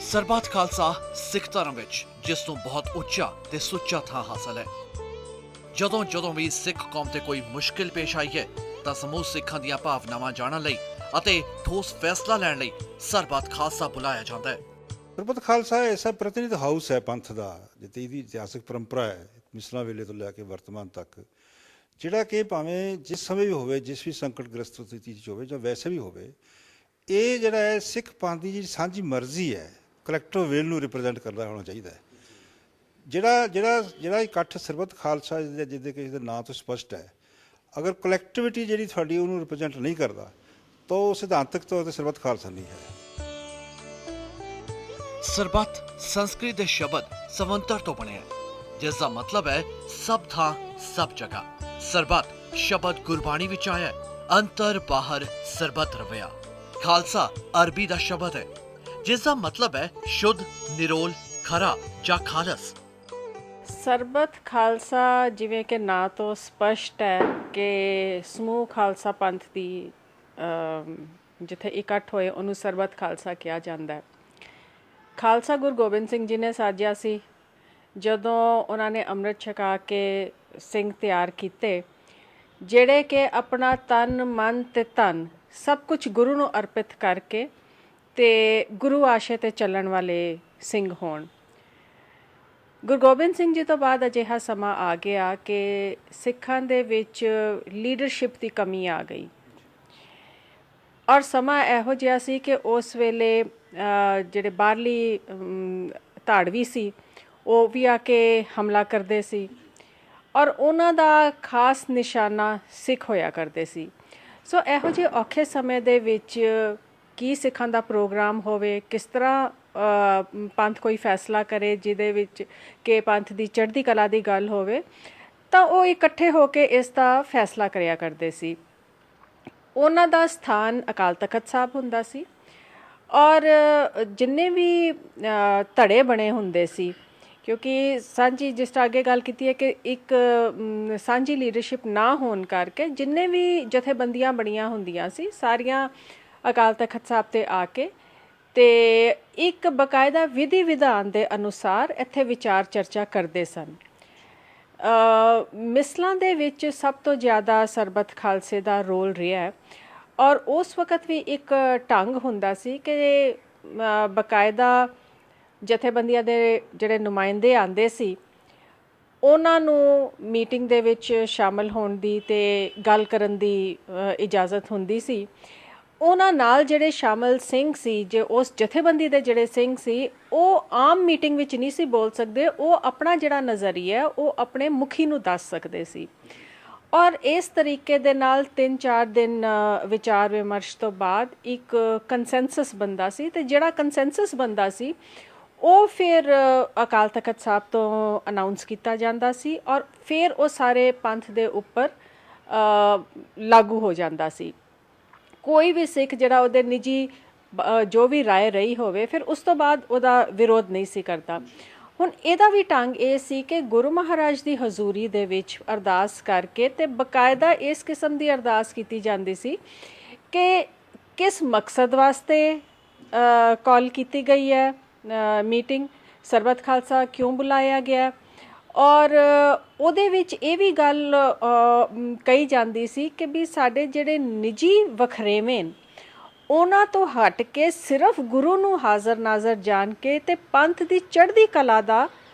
ਸਰਬੱਤ ਖਾਲਸਾ ਸਿੱਖ ਧਰਮ ਵਿੱਚ ਜਿਸ ਨੂੰ ਬਹੁਤ ਉੱਚਾ ਤੇ ਸੁੱਚਾ ਥਾਂ ਹਾਸਲ ਹੈ। ਜਦੋਂ ਵੀ ਸਿੱਖ ਕੌਮ ਤੇ ਕੋਈ ਮੁਸ਼ਕਿਲ ਪੇਸ਼ ਆਈ ਹੈ ਤਾਂ ਸਮੂਹ ਸਿੱਖਾਂ ਦੀਆਂ ਭਾਵਨਾਵਾਂ ਜਾਣਨ ਲਈ ਅਤੇ ਠੋਸ ਫੈਸਲਾ ਲੈਣ ਲਈ ਸਰਬੱਤ ਖਾਲਸਾ ਬੁਲਾਇਆ ਜਾਂਦਾ ਹੈ। ਸਰਬੱਤ ਖਾਲਸਾ ਐਸਾ ਪ੍ਰਤੀਨਿਧ ਹਾਊਸ ਹੈ ਪੰਥ ਦਾ, ਜਿੱਥੇ ਇਹਦੀ ਇਤਿਹਾਸਕ ਪਰੰਪਰਾ ਹੈ ਮਿਸਲਾਂ ਵੇਲੇ ਤੋਂ ਲੈ ਕੇ ਵਰਤਮਾਨ ਤੱਕ, ਜਿਹੜਾ ਕਿ ਭਾਵੇਂ ਜਿਸ ਸਮੇਂ ਵੀ ਹੋਵੇ, ਜਿਸ ਵੀ ਸੰਕਟਗ੍ਰਸਤ ਸਥਿਤੀ 'ਚ ਹੋਵੇ ਜਾਂ ਵੈਸੇ ਵੀ ਹੋਵੇ, ਇਹ ਜਿਹੜਾ ਹੈ ਸਿੱਖ ਪੰਥ ਦੀ ਜਿਹੜੀ ਸਾਂਝੀ ਮਰਜ਼ੀ ਹੈ, ਕਲੈਕਟਿਵ ਵਿਲ ਨੂੰ ਰਿਪਰੈਜ਼ੈਂਟ ਕਰਦਾ ਹੋਣਾ ਚਾਹੀਦਾ ਹੈ। ਜਿਹੜਾ ਇਕੱਠ ਸਰਬੱਤ ਖਾਲਸਾ ਜਿਹਦੇ ਕਿਸੇ ਦੇ ਨਾਂ ਤੋਂ ਸਪਸ਼ਟ ਹੈ, ਅਗਰ ਕਲੈਕਟਿਵਿਟੀ ਜਿਹੜੀ ਤੁਹਾਡੀ ਉਹਨੂੰ ਰਿਪਰੈਜ਼ੈਂਟ ਨਹੀਂ ਕਰਦਾ ਤਾਂ ਉਹ ਸਿਧਾਂਤਕ ਤੌਰ 'ਤੇ ਸਰਬੱਤ ਖਾਲਸਾ ਨਹੀਂ ਹੈ। ਸਰਬੱਤ ਸੰਸਕ੍ਰਿਤ ਦੇ ਸ਼ਬਦ ਸਵੰਤਰ ਤੋਂ ਬਣਿਆ, ਜਿਸ ਦਾ ਮਤਲਬ ਹੈ ਸਭ ਥਾਂ ਸਭ ਜਗ੍ਹਾ। ਸਰਬੱਤ ਸ਼ਬਦ ਗੁਰਬਾਣੀ ਵਿੱਚ ਆਇਆ, ਅੰਤਰ ਬਾਹਰ ਸਰਬੱਤ ਰਵਿਆ। ਖਾਲਸਾ ਅਰਬੀ ਦਾ ਸ਼ਬਦ ਹੈ, ਜਿਸ ਦਾ ਮਤਲਬ ਹੈ ਸ਼ੁੱਧ, ਨਿਰੋਲ, ਖਰਾ ਜਾਂ ਖਾਲਸ। ਸਰਬੱਤ ਖਾਲਸਾ ਜਿਵੇਂ ਕਿ ਨਾਂ ਤੋਂ ਸਪਸ਼ਟ ਹੈ ਕਿ ਸਮੂਹ ਖਾਲਸਾ ਪੰਥ ਦੀ ਜਿੱਥੇ ਇਕੱਠ ਹੋਏ ਉਹਨੂੰ ਸਰਬੱਤ ਖਾਲਸਾ ਕਿਹਾ ਜਾਂਦਾ ਹੈ। ਖਾਲਸਾ ਗੁਰੂ ਗੋਬਿੰਦ ਸਿੰਘ ਜੀ ਨੇ ਸਾਜਿਆ ਸੀ ਜਦੋਂ ਉਹਨਾਂ ਨੇ ਅੰਮ੍ਰਿਤ ਛਕਾ ਕੇ ਸਿੰਘ ਤਿਆਰ ਕੀਤੇ, ਜਿਹੜੇ ਕਿ ਆਪਣਾ ਤਨ, ਮਨ ਤੇ ਧਨ ਸਭ ਕੁਝ ਗੁਰੂ ਨੂੰ ਅਰਪਿਤ ਕਰਕੇ ਤੇ ਗੁਰੂ ਆਸ਼ੇ ਤੇ ਚੱਲਣ ਵਾਲੇ ਸਿੰਘ ਹੋਣ। ਗੁਰੂ ਗੋਬਿੰਦ ਸਿੰਘ ਜੀ ਤੋਂ ਬਾਅਦ ਅਜਿਹਾ ਸਮਾਂ ਆ ਗਿਆ ਕਿ ਸਿੱਖਾਂ ਦੇ ਵਿੱਚ ਲੀਡਰਸ਼ਿਪ ਦੀ ਕਮੀ ਆ ਗਈ, ਔਰ ਸਮਾਂ ਇਹੋ ਜਿਹਾ ਸੀ ਕਿ ਉਸ ਵੇਲੇ ਜਿਹੜੇ ਬਾਹਰਲੀ ਧਾੜਵੀ ਸੀ ਉਹ ਵੀ ਆ ਕੇ ਹਮਲਾ ਕਰਦੇ ਸੀ, ਔਰ ਉਹਨਾਂ ਦਾ ਖਾਸ ਨਿਸ਼ਾਨਾ ਸਿੱਖ ਹੋਇਆ ਕਰਦੇ ਸੀ। ਸੋ ਇਹੋ ਜਿਹੇ ਔਖੇ ਸਮੇਂ ਦੇ ਵਿੱਚ ਕੀ ਸਿੱਖਾਂ ਦਾ ਪ੍ਰੋਗਰਾਮ ਹੋਵੇ, ਕਿਸ ਤਰ੍ਹਾਂ ਪੰਥ ਕੋਈ ਫੈਸਲਾ ਕਰੇ ਜਿਹਦੇ ਵਿੱਚ ਕਿ ਪੰਥ ਦੀ ਚੜ੍ਹਦੀ ਕਲਾ ਦੀ ਗੱਲ ਹੋਵੇ, ਤਾਂ ਉਹ ਇਕੱਠੇ ਹੋ ਕੇ ਇਸ ਦਾ ਫੈਸਲਾ ਕਰਿਆ ਕਰਦੇ ਸੀ। ਉਹਨਾਂ ਦਾ ਸਥਾਨ ਅਕਾਲ ਤਖਤ ਸਾਹਿਬ ਹੁੰਦਾ ਸੀ, ਔਰ ਜਿੰਨੇ ਵੀ ਧੜੇ ਬਣੇ ਹੁੰਦੇ ਸੀ, ਕਿਉਂਕਿ ਸਾਂਝੀ ਜਿਸ ਤਰ੍ਹਾਂ ਅੱਗੇ ਗੱਲ ਕੀਤੀ ਹੈ ਕਿ ਇੱਕ ਸਾਂਝੀ ਲੀਡਰਸ਼ਿਪ ਨਾ ਹੋਣ ਕਰਕੇ ਜਿੰਨੇ ਵੀ ਜਥੇਬੰਦੀਆਂ ਬਣੀਆਂ ਹੁੰਦੀਆਂ ਸੀ ਸਾਰੀਆਂ ਅਕਾਲ ਤਖਤ ਸਾਹਿਬ 'ਤੇ ਆ ਕੇ ਤੇ ਇੱਕ ਬਕਾਇਦਾ ਵਿਧੀ ਵਿਧਾਨ ਦੇ ਅਨੁਸਾਰ ਇੱਥੇ ਵਿਚਾਰ ਚਰਚਾ ਕਰਦੇ ਸਨ। ਮਿਸਲਾਂ ਦੇ ਵਿੱਚ ਸਭ ਤੋਂ ਜ਼ਿਆਦਾ ਸਰਬੱਤ ਖਾਲਸੇ ਦਾ ਰੋਲ ਰਿਹਾ ਹੈ, ਔਰ ਉਸ ਵਕਤ ਵੀ ਇੱਕ ਢੰਗ ਹੁੰਦਾ ਸੀ ਕਿ ਬਕਾਇਦਾ ਜਥੇਬੰਦੀਆਂ ਦੇ ਜਿਹੜੇ ਨੁਮਾਇੰਦੇ ਆਉਂਦੇ ਸੀ ਉਹਨਾਂ ਨੂੰ ਮੀਟਿੰਗ ਦੇ ਵਿੱਚ ਸ਼ਾਮਲ ਹੋਣ ਦੀ ਤੇ ਗੱਲ ਕਰਨ ਦੀ ਇਜਾਜ਼ਤ ਹੁੰਦੀ ਸੀ। ਉਹਨਾਂ ਨਾਲ ਜਿਹੜੇ ਸ਼ਾਮਲ ਸਿੰਘ ਸੀ, ਜੇ ਉਸ ਜਥੇਬੰਦੀ ਦੇ ਜਿਹੜੇ ਸਿੰਘ ਸੀ, ਉਹ ਆਮ ਮੀਟਿੰਗ ਵਿੱਚ ਨਹੀਂ ਸੀ ਬੋਲ ਸਕਦੇ, ਉਹ ਆਪਣਾ ਜਿਹੜਾ ਨਜ਼ਰੀਆ ਉਹ ਆਪਣੇ ਮੁਖੀ ਨੂੰ ਦੱਸ ਸਕਦੇ ਸੀ। ਔਰ ਇਸ ਤਰੀਕੇ ਦੇ ਨਾਲ 3-4 ਦਿਨ ਵਿਚਾਰ ਵਿਮਰਸ਼ ਤੋਂ ਬਾਅਦ ਇੱਕ ਕੰਸੈਂਸਸ ਬਣਦਾ ਸੀ, ਤੇ ਜਿਹੜਾ ਕੰਸੈਂਸਸ ਬਣਦਾ ਸੀ ਉਹ ਫਿਰ ਅਕਾਲ ਤਖਤ ਸਾਹਿਬ ਤੋਂ ਅਨਾਊਂਸ ਕੀਤਾ ਜਾਂਦਾ ਸੀ, ਔਰ ਫਿਰ ਉਹ ਸਾਰੇ ਪੰਥ ਦੇ ਉੱਪਰ ਲਾਗੂ ਹੋ ਜਾਂਦਾ ਸੀ। ਕੋਈ ਵੀ ਸਿੱਖ ਜਿਹੜਾ ਉਹਦੇ ਨਿੱਜੀ ਜੋ ਵੀ ਰਾਏ ਰਹੀ ਹੋਵੇ, ਫਿਰ ਉਸ ਤੋਂ ਬਾਅਦ ਉਹਦਾ ਵਿਰੋਧ ਨਹੀਂ ਸੀ ਕਰਦਾ। ਹੁਣ ਇਹਦਾ ਵੀ ਢੰਗ ਇਹ ਸੀ ਕਿ ਗੁਰੂ ਮਹਾਰਾਜ ਦੀ ਹਜ਼ੂਰੀ ਦੇ ਵਿੱਚ ਅਰਦਾਸ ਕਰਕੇ ਤੇ ਬਕਾਇਦਾ ਇਸ ਕਿਸਮ ਦੀ ਅਰਦਾਸ ਕੀਤੀ ਜਾਂਦੀ ਸੀ ਕਿ ਕਿਸ ਮਕਸਦ ਵਾਸਤੇ ਕਾਲ ਕੀਤੀ ਗਈ ਹੈ ਮੀਟਿੰਗ, ਸਰਬੱਤ ਖਾਲਸਾ ਕਿਉਂ ਬੁਲਾਇਆ ਗਿਆ, ਔਰ ਉਹਦੇ ਵਿੱਚ ਇਹ ਵੀ ਗੱਲ ਕਹੀ ਜਾਂਦੀ ਸੀ ਕਿ ਵੀ ਸਾਡੇ ਜਿਹੜੇ ਨਿੱਜੀ ਵਖਰੇਵੇਂ ਉਹਨਾਂ ਤੋਂ ਹਟ ਕੇ ਸਿਰਫ ਗੁਰੂ ਨੂੰ ਹਾਜ਼ਰ ਨਾਜ਼ਰ ਜਾਣ ਕੇ ਤੇ ਪੰਥ ਦੀ ਚੜ੍ਹਦੀ ਕਲਾ ਦਾ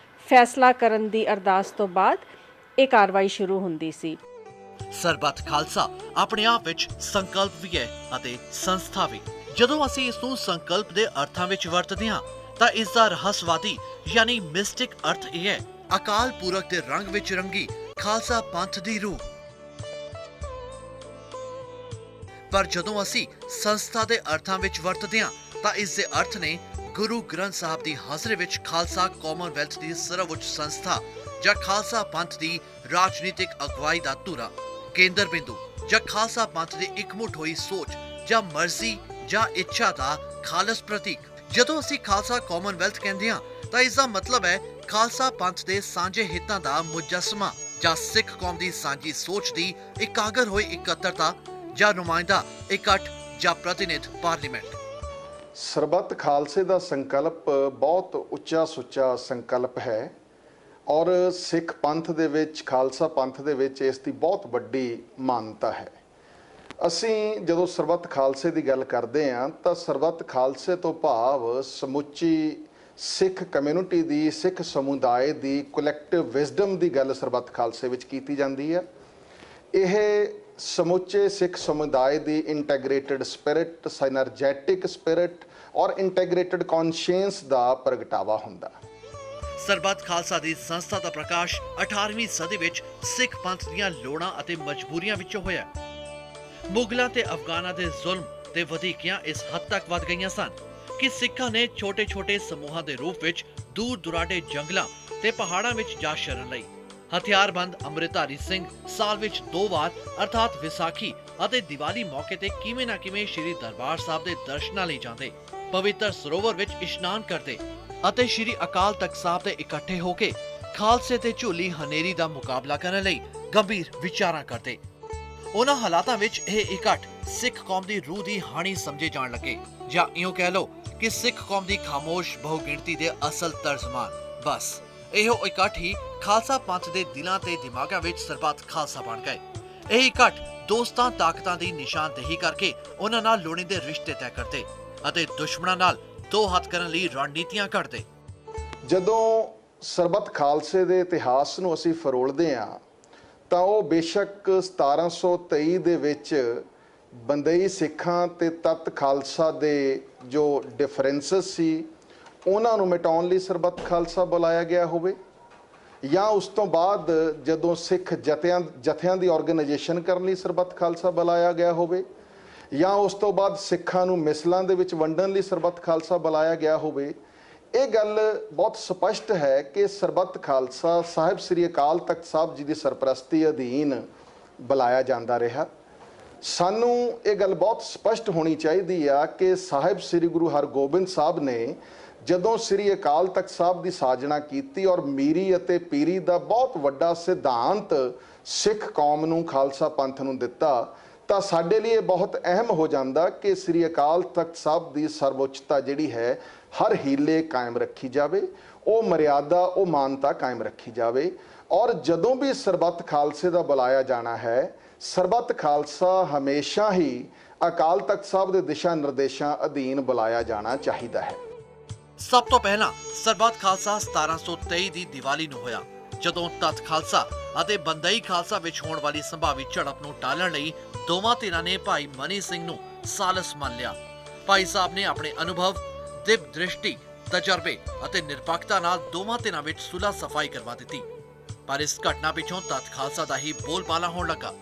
ਫੈਸਲਾ ਕਰਨ ਦੀ ਅਰਦਾਸ ਤੋਂ ਬਾਅਦ ਇਹ ਕਾਰਵਾਈ ਸ਼ੁਰੂ ਹੁੰਦੀ ਸੀ। ਸਰਬੱਤ ਖਾਲਸਾ ਆਪਣੇ ਆਪ ਵਿੱਚ ਸੰਕਲਪ ਵੀ ਹੈ ਅਤੇ ਸੰਸਥਾ ਵੀ। ਜਦੋਂ ਅਸੀਂ ਇਸ ਨੂੰ ਸੰਕਲਪ ਦੇ ਅਰਥਾਂ ਵਿੱਚ ਵਰਤਦੇ ਹਾਂ ਤਾਂ ਇਸ ਦਾ ਰਹੱਸਵਾਦੀ ਯਾਨੀ ਮਿਸਟਿਕ ਅਰਥ ਇਹ ਹੈ, ਅਕਾਲ ਪੁਰਖ ਦੇ ਰੰਗ ਵਿੱਚ ਰੰਗੀ ਖਾਲਸਾ ਪੰਥ ਦੀ ਰੂਹ। ਪਰ ਜਦੋਂ ਅਸੀਂ ਸੰਸਥਾ ਦੇ ਅਰਥਾਂ ਵਿੱਚ ਵਰਤਦੇ ਹਾਂ ਤਾਂ ਇਸ ਦੇ ਅਰਥ ਨੇ ਗੁਰੂ ਗ੍ਰੰਥ ਸਾਹਿਬ ਦੀ ਹਾਜ਼ਰੀ ਵਿੱਚ ਖਾਲਸਾ ਕਾਮਨਵੈਲਥ ਦੀ ਸਰਵਉੱਚ ਸੰਸਥਾ ਜਾਂ ਖਾਲਸਾ ਪੰਥ ਦੀ ਰਾਜਨੀਤਿਕ ਅਗਵਾਈ ਦਾ ਧੁਰਾ, ਕੇਂਦਰ ਬਿੰਦੂ ਜਾਂ ਖਾਲਸਾ ਪੰਥ ਦੀ ਇਕਮੁੱਠ ਹੋਈ ਸੋਚ ਜਾਂ ਮਰਜ਼ੀ ਜਾਂ ਇੱਛਾ ਦਾ ਖਾਲਸ ਪ੍ਰਤੀਕ। ਜਦੋਂ ਅਸੀਂ ਖਾਲਸਾ ਕਾਮਨਵੈਲਥ ਕਹਿੰਦੇ ਹਾਂ ਤਾਂ ਇਸ ਦਾ ਮਤਲਬ ਹੈ ਖਾਲਸਾ ਪੰਥ ਦੇ ਸਾਂਝੇ ਹਿੱਤਾਂ ਦਾ ਮੁਜੱਸਮਾ ਜਾਂ ਸਿੱਖ ਕੌਮ ਦੀ ਸਾਂਝੀ ਸੋਚ ਦੀ ਇਕਾਗਰ ਹੋਈ ਇਕੱਤਰਤਾ ਜਾਂ ਨੁਮਾਇੰਦਾ ਇਕੱਠ ਜਾਂ ਪ੍ਰਤੀਨਿਧ ਪਾਰਲੀਮੈਂਟ। ਸਰਬੱਤ ਖਾਲਸੇ ਦਾ ਸੰਕਲਪ ਬਹੁਤ ਉੱਚਾ ਸੁੱਚਾ ਸੰਕਲਪ ਹੈ ਔਰ ਸਿੱਖ ਪੰਥ ਦੇ ਵਿੱਚ, ਖਾਲਸਾ ਪੰਥ ਦੇ ਵਿੱਚ ਇਸ ਦੀ ਬਹੁਤ ਵੱਡੀ ਮਾਨਤਾ ਹੈ। ਅਸੀਂ ਜਦੋਂ ਸਰਬੱਤ ਖਾਲਸੇ ਦੀ ਗੱਲ ਕਰਦੇ ਹਾਂ ਤਾਂ ਸਰਬੱਤ ਖਾਲਸੇ ਤੋਂ ਭਾਵ ਸਮੁੱਚੀ ਸਿੱਖ ਕਮਿਊਨਿਟੀ ਦੀ, ਸਿੱਖ ਸਮੁਦਾਇ ਦੀ ਕਲੈਕਟਿਵ ਵਿਜ਼ਡਮ ਦੀ ਗੱਲ ਸਰਬੱਤ ਖਾਲਸੇ ਵਿੱਚ ਕੀਤੀ ਜਾਂਦੀ ਹੈ। ਇਹ ਸਮੁੱਚੇ ਸਿੱਖ ਸਮੁਦਾਇ ਦੀ ਇੰਟੈਗਰੇਟਿਡ ਸਪਿਰਿਟ, ਸਾਈਨਰਜੈਟਿਕ ਸਪਿਰਿਟ ਔਰ ਇੰਟੈਗਰੇਟਿਡ ਕੌਨਸ਼ੀਅੰਸ ਦਾ ਪ੍ਰਗਟਾਵਾ ਹੁੰਦਾ। ਸਰਬੱਤ ਖਾਲਸਾ ਦੀ ਸੰਸਥਾ ਦਾ ਪ੍ਰਕਾਸ਼ 18ਵੀਂ ਸਦੀ ਵਿੱਚ ਸਿੱਖ ਪੰਥ ਦੀਆਂ ਲੋੜਾਂ ਅਤੇ ਮਜਬੂਰੀਆਂ ਵਿੱਚੋਂ ਹੋਇਆ। ਮੁਗਲਾਂ ਤੇ ਅਫਗਾਨਾਂ ਦੇ ਜ਼ੁਲਮ ਤੇ ਵਧੀਕੀਆਂ ਇਸ ਹੱਦ ਤੱਕ ਵੱਧ ਗਈਆਂ ਸਨ ਕਿ ਸਿੱਖਾਂ ਨੇ ਛੋਟੇ-ਛੋਟੇ ਸਮੂਹਾਂ ਦੇ ਰੂਪ ਵਿੱਚ ਦੂਰ ਦੁਰਾਡੇ ਜੰਗਲਾਂ ਤੇ ਪਹਾੜਾਂ ਵਿੱਚ ਜਾ ਸ਼ਰਨ ਲਈ। ਹਥਿਆਰਬੰਦ ਅੰਮ੍ਰਿਤਧਾਰੀ ਸਿੰਘ ਸਾਲ ਵਿੱਚ 2 ਵਾਰ ਅਰਥਾਤ ਵਿਸਾਖੀ ਅਤੇ ਦੀਵਾਲੀ ਮੌਕੇ ਤੇ ਕਿਵੇਂ ਨਾ ਕਿਵੇਂ ਸ਼੍ਰੀ ਦਰਬਾਰ ਸਾਹਿਬ ਦੇ ਦਰਸ਼ਨਾਂ ਲਈ ਜਾਂਦੇ, ਪਵਿੱਤਰ ਸਰੋਵਰ ਵਿੱਚ ਇਸ਼ਨਾਨ ਕਰਦੇ ਅਤੇ ਸ਼੍ਰੀ ਅਕਾਲ ਤਖਤ ਸਾਹਿਬ ਦੇ ਇਕੱਠੇ ਹੋ ਕੇ ਖਾਲਸੇ ਤੇ ਝੋਲੀ ਹਨੇਰੀ ਦਾ ਮੁਕਾਬਲਾ ਕਰਨ ਲਈ ਗੰਭੀਰ ਵਿਚਾਰਾਂ ਕਰਦੇ। ਉਹਨਾਂ ਹਾਲਾਤਾਂ ਵਿੱਚ ਇਹ ਇਕੱਠ ਸਿੱਖ ਕੌਮ ਦੀ ਰੂਹ ਦੀ ਹਾਣੀ ਸਮਝੇ ਜਾਣ ਲੱਗੇ, ਜਾਂ ਇਉਂ ਕਹਿ ਲਓ ਕਿ ਸਿੱਖ ਕੌਮ ਦੀ ਖਾਮੋਸ਼ ਬਹੁਗਿਣਤੀ ਦੇ ਅਸਲ ਤਰਜਮਾਨ। ਬਸ ਇਹੋ ਇਕੱਠ ਹੀ ਖਾਲਸਾ ਪੰਥ ਦੇ ਦਿਲਾਂ ਤੇ ਦਿਮਾਗਾਂ ਵਿੱਚ ਸਰਬੱਤ ਖਾਲਸਾ ਬਣ ਗਏ। ਇਹ ਇਕੱਠ ਦੋਸਤਾਂ ਤਾਕਤਾਂ ਦੀ ਨਿਸ਼ਾਨਦੇਹੀ ਕਰਕੇ ਉਹਨਾਂ ਨਾਲ ਲੋੜੀਂਦੇ ਰਿਸ਼ਤੇ ਤੈਅ ਕਰਦੇ ਅਤੇ ਦੁਸ਼ਮਣਾਂ ਨਾਲ ਦੋ ਹੱਥ ਕਰਨ ਲਈ ਰਣਨੀਤੀਆਂ ਘੜਦੇ। ਜਦੋਂ ਸਰਬੱਤ ਖਾਲਸੇ ਦੇ ਇਤਿਹਾਸ ਨੂੰ ਅਸੀਂ ਫਰੋਲਦੇ ਹਾਂ ਤਾਂ ਉਹ ਬੇਸ਼ੱਕ 1723 ਦੇ ਵਿੱਚ ਬੰਦਈ ਸਿੱਖਾਂ ਤੇ ਤਤ ਖਾਲਸਾ ਦੇ ਜੋ ਡਿਫਰੈਂਸਸ ਸੀ ਉਹਨਾਂ ਨੂੰ ਮਿਟਾਉਣ ਲਈ ਸਰਬੱਤ ਖਾਲਸਾ ਬੁਲਾਇਆ ਗਿਆ ਹੋਵੇ, ਜਾਂ ਉਸ ਤੋਂ ਬਾਅਦ ਜਦੋਂ ਸਿੱਖ ਜਥਿਆਂ ਦੀ ਆਰਗੇਨਾਈਜੇਸ਼ਨ ਕਰਨ ਲਈ ਸਰਬੱਤ ਖਾਲਸਾ ਬੁਲਾਇਆ ਗਿਆ ਹੋਵੇ, ਜਾਂ ਉਸ ਤੋਂ ਬਾਅਦ ਸਿੱਖਾਂ ਨੂੰ ਮਿਸਲਾਂ ਦੇ ਵਿੱਚ ਵੰਡਣ ਲਈ ਸਰਬੱਤ ਖਾਲਸਾ ਬੁਲਾਇਆ ਗਿਆ ਹੋਵੇ। ਇਹ ਗੱਲ ਬਹੁਤ ਸਪਸ਼ਟ ਹੈ ਕਿ ਸਰਬੱਤ ਖਾਲਸਾ ਸਾਹਿਬ ਸ੍ਰੀ ਅਕਾਲ ਤਖਤ ਸਾਹਿਬ ਜੀ ਦੀ ਸਰਪ੍ਰਸਤੀ ਅਧੀਨ ਬੁਲਾਇਆ ਜਾਂਦਾ ਰਿਹਾ। ਸਾਨੂੰ ਇਹ ਗੱਲ ਬਹੁਤ ਸਪਸ਼ਟ ਹੋਣੀ ਚਾਹੀਦੀ ਆ ਕਿ ਸਾਹਿਬ ਸ੍ਰੀ ਗੁਰੂ ਹਰਗੋਬਿੰਦ ਸਾਹਿਬ ਨੇ ਜਦੋਂ ਸ੍ਰੀ ਅਕਾਲ ਤਖਤ ਸਾਹਿਬ ਦੀ ਸਾਜਣਾ ਕੀਤੀ ਔਰ ਮੀਰੀ ਅਤੇ ਪੀਰੀ ਦਾ ਬਹੁਤ ਵੱਡਾ ਸਿਧਾਂਤ ਸਿੱਖ ਕੌਮ ਨੂੰ, ਖਾਲਸਾ ਪੰਥ ਨੂੰ ਦਿੱਤਾ, ਤਾਂ ਸਾਡੇ ਲਈ ਇਹ ਬਹੁਤ ਅਹਿਮ ਹੋ ਜਾਂਦਾ ਕਿ ਸ੍ਰੀ ਅਕਾਲ ਤਖਤ ਸਾਹਿਬ ਦੀ ਸਰਵਉੱਚਤਾ ਜਿਹੜੀ ਹੈ ਹਰ ਹੀਲੇ ਕਾਇਮ ਰੱਖੀ ਜਾਵੇ, ਉਹ ਮਰਿਆਦਾ, ਉਹ ਮਾਨਤਾ ਕਾਇਮ ਰੱਖੀ ਜਾਵੇ। ਔਰ ਜਦੋਂ ਵੀ ਸਰਬੱਤ ਖਾਲਸੇ ਦਾ ਬੁਲਾਇਆ ਜਾਣਾ ਹੈ, ਸਰਬੱਤ ਖਾਲਸਾ ਹਮੇਸ਼ਾ ਹੀ ਅਕਾਲ ਤਖਤ ਸਾਹਿਬ ਦੇ ਦਿਸ਼ਾ ਨਿਰਦੇਸ਼ਾਂ ਅਧੀਨ ਬੁਲਾਇਆ ਜਾਣਾ ਚਾਹੀਦਾ ਹੈ। ਸਭ ਤੋਂ ਪਹਿਲਾਂ ਸਰਬੱਤ ਖਾਲਸਾ 1723 ਦੀ ਦੀਵਾਲੀ ਨੂੰ ਹੋਇਆ, ਜਦੋਂ ਤਤ ਖਾਲਸਾ ਅਤੇ ਬੰਦਈ ਖਾਲਸਾ ਵਿੱਚ ਹੋਣ ਵਾਲੀ ਸੰਭਾਵੀ ਝੜਪ ਨੂੰ ਟਾਲਣ ਲਈ ਦੋਵਾਂ ਧਿਰਾਂ ਨੇ ਭਾਈ ਮਨੀ ਸਿੰਘ ਨੂੰ ਸਾਲਸ ਮੰਨ ਲਿਆ। ਭਾਈ ਸਾਹਿਬ ਨੇ ਆਪਣੇ ਅਨੁਭਵ, ਦਿਵ ਦ੍ਰਿਸ਼ਟੀ, ਤਜਰਬੇ ਅਤੇ ਨਿਰਪੱਖਤਾ ਨਾਲ ਦੋਵਾਂ ਧਿਰਾਂ ਵਿੱਚ ਸੁਲਹ ਸਫਾਈ ਕਰਵਾ ਦਿੱਤੀ। ਪਰ ਇਸ ਘਟਨਾ ਪਿੱਛੋਂ ਤਤ ਖਾਲਸਾ ਦਾ ਹੀ ਬੋਲਬਾਲਾ ਹੋਣ ਲੱਗਾ।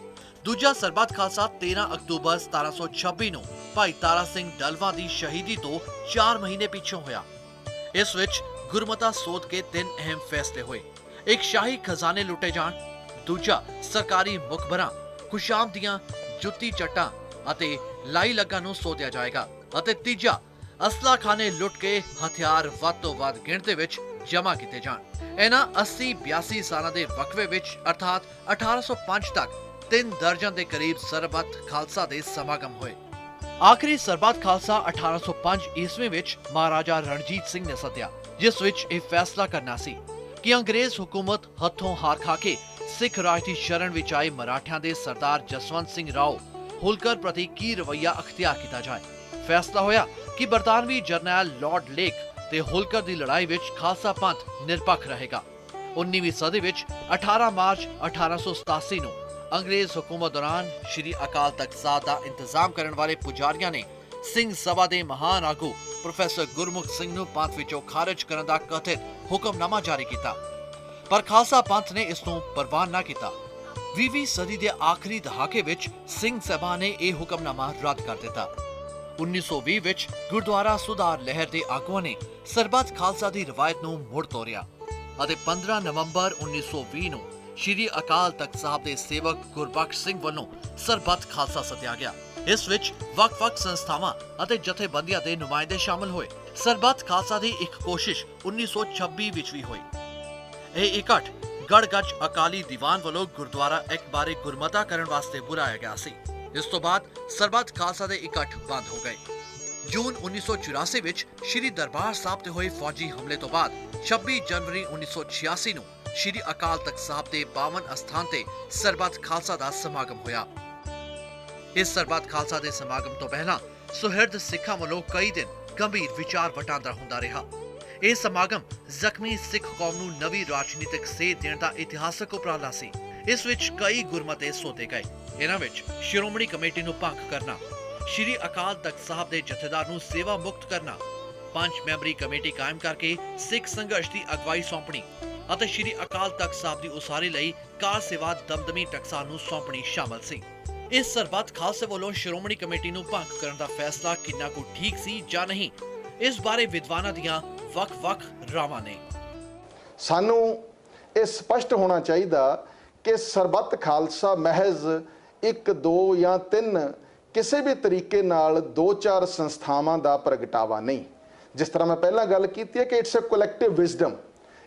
ਦੂਜਾ ਸਰਬੱਤ ਖਾਲਸਾ 13 ਅਕਤੂਬਰ 1726 ਨੂੰ ਭਾਈ ਤਾਰਾ ਸਿੰਘ ਡਲਵਾ ਦੀ ਸ਼ਹੀਦੀ ਤੋਂ 4 ਮਹੀਨੇ ਪਿੱਛੋਂ ਹੋਇਆ। ਇਸ ਵਿੱਚ ਗੁਰਮਤਾ ਸੋਧ ਕੇ 3 ਅਹਿਮ ਫੈਸਲੇ ਹੋਏ। ਇੱਕ, ਸ਼ਾਹੀ ਖਜ਼ਾਨੇ ਲੁੱਟੇ ਜਾਣ। ਦੂਜਾ, ਸਰਕਾਰੀ ਮੁਖਬਰਾਂ, ਖੁਸ਼ਾਮ ਦੀਆਂ ਜੁੱਤੀ ਚੱਟਾਂ ਅਤੇ ਲਾਈ ਲੱਗਾ ਨੂੰ ਸੋਧਿਆ ਜਾਏਗਾ। ਅਤੇ ਤੀਜਾ, ਅਸਲਾਖਾਨੇ ਲੁੱਟ ਕੇ ਹਥਿਆਰ ਵੱਧ ਤੋਂ ਵੱਧ ਗਿਣਤੀ ਵਿੱਚ ਜਮ੍ਹਾਂ ਕੀਤੇ ਜਾਣ। ਇਹਨਾਂ 80-82 ਸਾਲਾਂ ਦੇ ਵਕਫੇ ਵਿੱਚ ਅਰਥਾਤ 1805 ਤੱਕ 3 ਦਰਜਨ ਦੇ ਕਰੀਬ ਸਰਬੱਤ ਖਾਲਸਾ ਦੇ ਸਮਾਗਮ ਹੋਏ। ਆਖਰੀ ਸਰਬੱਤ ਖਾਲਸਾ 1805 ਈਸਵੀ ਵਿੱਚ ਮਹਾਰਾਜਾ ਰਣਜੀਤ ਸਿੰਘ ਨੇ ਸੱਦਿਆ, ਜਿਸ ਵਿੱਚ ਇਹ ਫੈਸਲਾ ਕਰਨਾ ਸੀ ਕਿ ਅੰਗਰੇਜ਼ ਹੁਕੂਮਤ ਹੱਥੋਂ ਹਾਰ ਖਾ ਕੇ ਸਿੱਖ ਰਾਜ ਦੀ ਸ਼ਰਨ ਵਿੱਚ ਆਏ ਮਰਾਠਿਆਂ ਦੇ ਸਰਦਾਰ ਜਸਵੰਤ ਸਿੰਘ ਰਾਓ ਹੋਲਕਰ ਪ੍ਰਤੀ ਕੀ ਰਵੱਈਆ ਅਖਤਿਆਰ ਕੀਤਾ ਜਾਏ। ਫੈਸਲਾ ਹੋਇਆ ਕਿ ਬਰਤਾਨਵੀ ਜਰਨੈਲ ਲਾਰਡ ਲੇਕ ਤੇ ਹੋਲਕਰ ਦੀ ਲੜਾਈ ਵਿੱਚ ਖਾਲਸਾ ਪੰਥ ਨਿਰਪੱਖ ਰਹੇਗਾ। 19ਵੀਂ ਸਦੀ ਵਿੱਚ 18 ਮਾਰਚ 1887 ਨੂੰ ਅੰਗਰੇਜ਼ ਹੁਕੂਮਤ ਦੌਰਾਨ ਸ਼੍ਰੀ ਅਕਾਲ ਤਖਤ ਸਾਹਿਬ ਦਾ ਇੰਤਜ਼ਾਮ ਕਰਨ ਵਾਲੇ ਪੁਜਾਰੀਆਂ ਨੇ ਸਿੰਘ ਸਭਾ ਦੇ ਮਹਾਨ ਆਗੂ ਪ੍ਰੋਫੈਸਰ ਗੁਰਮੁਖ ਸਿੰਘ ਨੂੰ ਪੰਥ ਵਿੱਚੋਂ ਖਾਰਜ ਕਰਨ ਦਾ ਕਥਿਤ ਹੁਕਮਨਾਮਾ ਜਾਰੀ ਕੀਤਾ, ਪਰ ਖਾਲਸਾ ਪੰਥ ਨੇ ਇਸ ਨੂੰ ਪ੍ਰਵਾਨ ਨਾ ਕੀਤਾ। 20ਵੀਂ ਸਦੀ ਦੇ ਆਖਰੀ ਦਹਾਕੇ ਵਿੱਚ ਸਿੰਘ ਸਭਾ ਨੇ ਇਹ ਹੁਕਮਨਾਮਾ ਰੱਦ ਕਰ ਦਿੱਤਾ। 1920 ਵਿੱਚ ਗੁਰਦੁਆਰਾ ਸੁਧਾਰ ਲਹਿਰ ਦੇ ਆਗੂਆਂ ਨੇ ਸਰਬੱਤ ਖਾਲਸਾ ਦੀ ਰਵਾਇਤ ਨੂੰ ਮੁੜ ਤੋਰਿਆ ਅਤੇ 15 ਨਵੰਬਰ 1920 ਨੂੰ ਸ਼੍ਰੀ ਅਕਾਲ ਤਖਤ ਸਾਹਿਬ ਦੇ ਸੇਵਕ ਗੁਰਬਖਸ਼ ਸਿੰਘ ਵੱਲੋਂ ਸਰਬੱਤ ਖਾਲਸਾ ਸੱਦਿਆ ਗਿਆ। ਇਸ ਵਿੱਚ ਵੱਖ-ਵੱਖ ਸੰਸਥਾਵਾਂ ਅਤੇ ਜਥੇਬੰਦੀਆਂ ਦੇ ਨੁਮਾਇੰਦੇ ਸ਼ਾਮਲ ਹੋਏ। ਸਰਬੱਤ ਖਾਲਸਾ ਦੀ ਇੱਕ ਕੋਸ਼ਿਸ਼ 1926 ਵਿੱਚ ਵੀ ਹੋਈ। ਇਹ ਇਕੱਠ ਗੜਗੱਜ ਅਕਾਲੀ ਦੀਵਾਨ ਵੱਲੋਂ ਗੁਰਦੁਆਰਾ ਇੱਕ ਬਾਰੇ ਗੁਰਮਤਾ ਕਰਨ ਵਾਸਤੇ ਬੁਲਾਇਆ ਗਿਆ ਸੀ। ਇਸ ਤੋਂ ਬਾਅਦ ਸਰਬੱਤ ਖਾਲਸਾ ਦੇ ਇਕੱਠ ਬੰਦ ਹੋ ਗਏ। ਜੂਨ 1984 ਵਿੱਚ ਸ਼੍ਰੀ ਦਰਬਾਰ ਸਾਹਿਬ ਤੇ ਹੋਏ ਫੌਜੀ ਹਮਲੇ ਤੋਂ ਬਾਅਦ 26 ਜਨਵਰੀ 1986 ਨੂੰ ਸ਼੍ਰੀ ਅਕਾਲ ਤਖਤ ਸਾਹਿਬ ਦੇ 52 ਅਸਥਾਨ ਤੇ ਸਰਬੱਤ ਖਾਲਸਾ ਦਾ ਸਮਾਗਮ ਹੋਇਆ। ਇਸ ਸਰਬੱਤ ਖਾਲਸਾ ਦੇ ਸਮਾਗਮ ਤੋਂ ਪਹਿਲਾਂ ਸੁਹਿਰਦ ਸਿੱਖਾਂ ਵੱਲੋਂ ਕਈ ਦਿਨ ਗੰਭੀਰ ਵਿਚਾਰ ਵਟਾਂਦਰਾ ਹੁੰਦਾ ਰਿਹਾ। ਇਹ ਸਮਾਗਮ ਜ਼ਖਮੀ ਸਿੱਖ ਕੌਮ ਨੂੰ ਨਵੀਂ ਰਾਜਨੀਤਿਕ ਸੇਧ ਦੇਣ ਦਾ ਇਤਿਹਾਸਕ ਉਪਰਾਲਾ ਸੀ। ਇਸ ਵਿੱਚ ਕਈ ਗੁਰਮਤੇ ਸੋਧੇ ਗਏ। ਇਹਨਾਂ ਵਿੱਚ ਸ਼੍ਰੋਮਣੀ ਕਮੇਟੀ ਨੂੰ ਭੰਗ ਕਰਨਾ, ਸ਼੍ਰੀ ਅਕਾਲ ਤਖਤ ਸਾਹਿਬ ਦੇ ਜਥੇਦਾਰ ਨੂੰ ਸੇਵਾ ਮੁਕਤ ਕਰਨਾ, 5 ਮੈਂਬਰੀ ਕਮੇਟੀ ਕਾਇਮ ਕਰਕੇ ਸਿੱਖ ਸੰਘਰਸ਼ ਦੀ ਅਗਵਾਈ ਸੌਂਪਣੀ ਅਤੇ ਸ਼੍ਰੀ ਅਕਾਲ ਤਖਤ ਸਾਹਿਬ ਦੀ ਉਸਾਰੀ ਲਈ ਕਾਰ ਸੇਵਾ ਦਮਦਮੀ ਟਕਸਾਲ ਨੂੰ ਸੌਂਪਣੀ ਸ਼ਾਮਲ ਸੀ। ਇਸ ਸਰਬੱਤ ਖਾਲਸੇ ਵੱਲੋਂ ਸ਼੍ਰੋਮਣੀ ਕਮੇਟੀ ਨੂੰ ਭੰਗ ਕਰਨ ਦਾ ਫੈਸਲਾ ਕਿੰਨਾ ਕੁ ਠੀਕ ਸੀ ਜਾਂ ਨਹੀਂ, ਇਸ ਬਾਰੇ ਵਿਦਵਾਨਾਂ ਦੀਆਂ ਵੱਖ-ਵੱਖ ਰਾਵਾਂ ਨੇ। ਸਾਨੂੰ ਇਹ ਸਪਸ਼ਟ ਹੋਣਾ ਚਾਹੀਦਾ ਕਿ ਸਰਬੱਤ ਖਾਲਸਾ ਮਹਿਜ਼ 1, 2 ਜਾਂ 3 ਕਿਸੇ ਵੀ ਤਰੀਕੇ ਨਾਲ 2-4 ਸੰਸਥਾਵਾਂ ਦਾ ਪ੍ਰਗਟਾਵਾ ਨਹੀਂ। ਜਿਸ ਤਰ੍ਹਾਂ ਮੈਂ ਪਹਿਲਾਂ ਗੱਲ ਕੀਤੀ ਹੈ ਕਿ ਇਟਸ ਅ ਕਲੈਕਟਿਵ ਵਿਜ਼ਡਮ,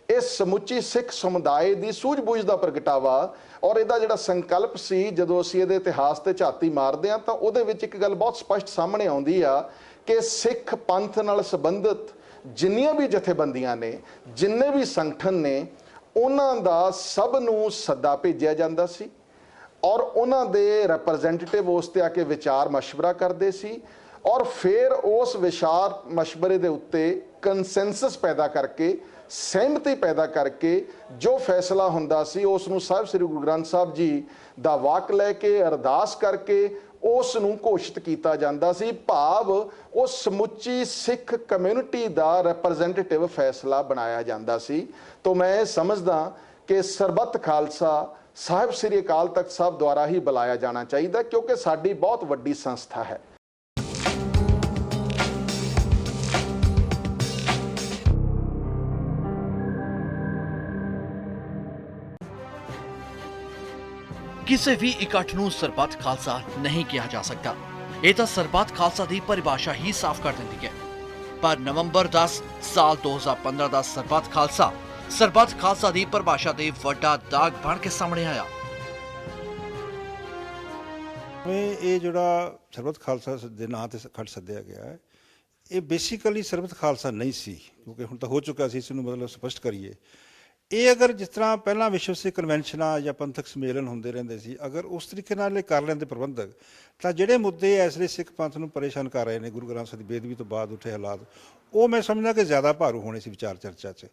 ਇਹ ਸਮੁੱਚੀ ਸਿੱਖ ਸਮੁਦਾਇ ਦੀ ਸੂਝ-ਬੂਝ ਦਾ ਪ੍ਰਗਟਾਵਾ। ਔਰ ਇਹਦਾ ਜਿਹੜਾ ਸੰਕਲਪ ਸੀ, ਜਦੋਂ ਅਸੀਂ ਇਹਦੇ ਇਤਿਹਾਸ ਤੇ ਝਾਤੀ ਮਾਰਦੇ ਹਾਂ ਤਾਂ ਉਹਦੇ ਵਿੱਚ ਇੱਕ ਗੱਲ ਬਹੁਤ ਸਪਸ਼ਟ ਸਾਹਮਣੇ ਆਉਂਦੀ ਆ ਕਿ ਸਿੱਖ ਪੰਥ ਨਾਲ ਸੰਬੰਧਿਤ ਜਿੰਨੀਆਂ ਵੀ ਜਥੇਬੰਦੀਆਂ ਨੇ, ਜਿੰਨੇ ਵੀ ਸੰਗਠਨ ਨੇ, ਉਹਨਾਂ ਦਾ ਸਭ ਨੂੰ ਸੱਦਾ ਭੇਜਿਆ ਜਾਂਦਾ ਸੀ ਔਰ ਉਹਨਾਂ ਦੇ ਰਿਪਰੈਜ਼ੈਂਟੇਟਿਵ ਉਸ ਤੇ ਆ ਕੇ ਵਿਚਾਰ ਮਸ਼ਵਰਾ ਕਰਦੇ ਸੀ ਔਰ ਫਿਰ ਉਸ ਵਿਚਾਰ ਮਸ਼ਵਰੇ ਦੇ ਉੱਤੇ ਕੰਸੈਂਸਸ ਪੈਦਾ ਕਰਕੇ, ਸਹਿਮਤੀ ਪੈਦਾ ਕਰਕੇ ਜੋ ਫੈਸਲਾ ਹੁੰਦਾ ਸੀ ਉਸ ਨੂੰ ਸਾਹਿਬ ਸ੍ਰੀ ਗੁਰੂ ਗ੍ਰੰਥ ਸਾਹਿਬ ਜੀ ਦਾ ਵਾਕ ਲੈ ਕੇ, ਅਰਦਾਸ ਕਰਕੇ ਉਸ ਨੂੰ ਘੋਸ਼ਿਤ ਕੀਤਾ ਜਾਂਦਾ ਸੀ। ਭਾਵ ਉਹ ਸਮੁੱਚੀ ਸਿੱਖ ਕਮਿਊਨਿਟੀ ਦਾ ਰਿਪਰੈਜ਼ੈਂਟੇਟਿਵ ਫੈਸਲਾ ਬਣਾਇਆ ਜਾਂਦਾ ਸੀ। ਤੋਂ ਮੈਂ ਸਮਝਦਾ ਕਿ ਸਰਬੱਤ ਖਾਲਸਾ ਸਾਹਿਬ ਸ੍ਰੀ ਅਕਾਲ ਤਖਤ ਸਾਹਿਬ ਦੁਆਰਾ ਹੀ ਬੁਲਾਇਆ ਜਾਣਾ ਚਾਹੀਦਾ, ਕਿਉਂਕਿ ਸਾਡੀ ਬਹੁਤ ਵੱਡੀ ਸੰਸਥਾ ਹੈ। ਕਿਸੇ ਵੀ ਇਕੱਠ ਨੂੰ ਸਰਬੱਤ ਖਾਲਸਾ ਨਹੀਂ ਕਿਹਾ ਜਾ ਸਕਦਾ। ਇਹ ਤਾਂ ਸਰਬੱਤ ਖਾਲਸਾ ਦੀ ਪਰਿਭਾਸ਼ਾ ਹੀ ਸਾਫ਼ ਕਰ ਦਿੰਦੀ ਹੈ। ਪਰ ਨਵੰਬਰ 10 ਸਾਲ 2015 ਦਾ ਸਰਬੱਤ ਖਾਲਸਾ ਦੀ ਪਰਿਭਾਸ਼ਾ ਦੇ ਵੱਡਾ ਦਾਗ ਬਣ ਕੇ ਸਾਹਮਣੇ ਆਇਆ। ਇਹ ਜਿਹੜਾ ਸਰਬੱਤ ਖਾਲਸਾ ਦੇ ਨਾਂ ਤੇ ਇਕੱਠ ਸੱਦਿਆ ਗਿਆ ਹੈ, ਇਹ ਬੇਸਿਕਲੀ ਸਰਬੱਤ ਖਾਲਸਾ ਨਹੀਂ ਸੀ, ਕਿਉਂਕਿ ਹੁਣ ਤਾਂ ਹੋ ਚੁੱਕਾ ਸੀ। ਇਸ ਨੂੰ ਮਤਲਬ ਸਪਸ਼ਟ ਕਰੀਏ, ਇਹ ਅਗਰ ਜਿਸ ਤਰ੍ਹਾਂ ਪਹਿਲਾਂ ਵਿਸ਼ਵ ਸਿੱਖ ਕਨਵੈਨਸ਼ਨਾਂ ਜਾਂ ਪੰਥਕ ਸੰਮੇਲਨ ਹੁੰਦੇ ਰਹਿੰਦੇ ਸੀ, ਅਗਰ ਉਸ ਤਰੀਕੇ ਨਾਲ ਇਹ ਕਰ ਲੈਂਦੇ ਪ੍ਰਬੰਧਕ, ਤਾਂ ਜਿਹੜੇ ਮੁੱਦੇ ਇਸ ਲਈ ਸਿੱਖ ਪੰਥ ਨੂੰ ਪਰੇਸ਼ਾਨ ਕਰ ਰਹੇ ਨੇ, ਗੁਰੂ ਗ੍ਰੰਥ ਸਾਹਿਬ ਦੀ ਬੇਅਦਬੀ ਤੋਂ ਬਾਅਦ ਉੱਠੇ ਹਾਲਾਤ, ਉਹ ਮੈਂ ਸਮਝਦਾ ਕਿ ਜ਼ਿਆਦਾ ਭਾਰੂ ਹੋਣੇ ਸੀ ਵਿਚਾਰ ਚਰਚਾ 'ਚ।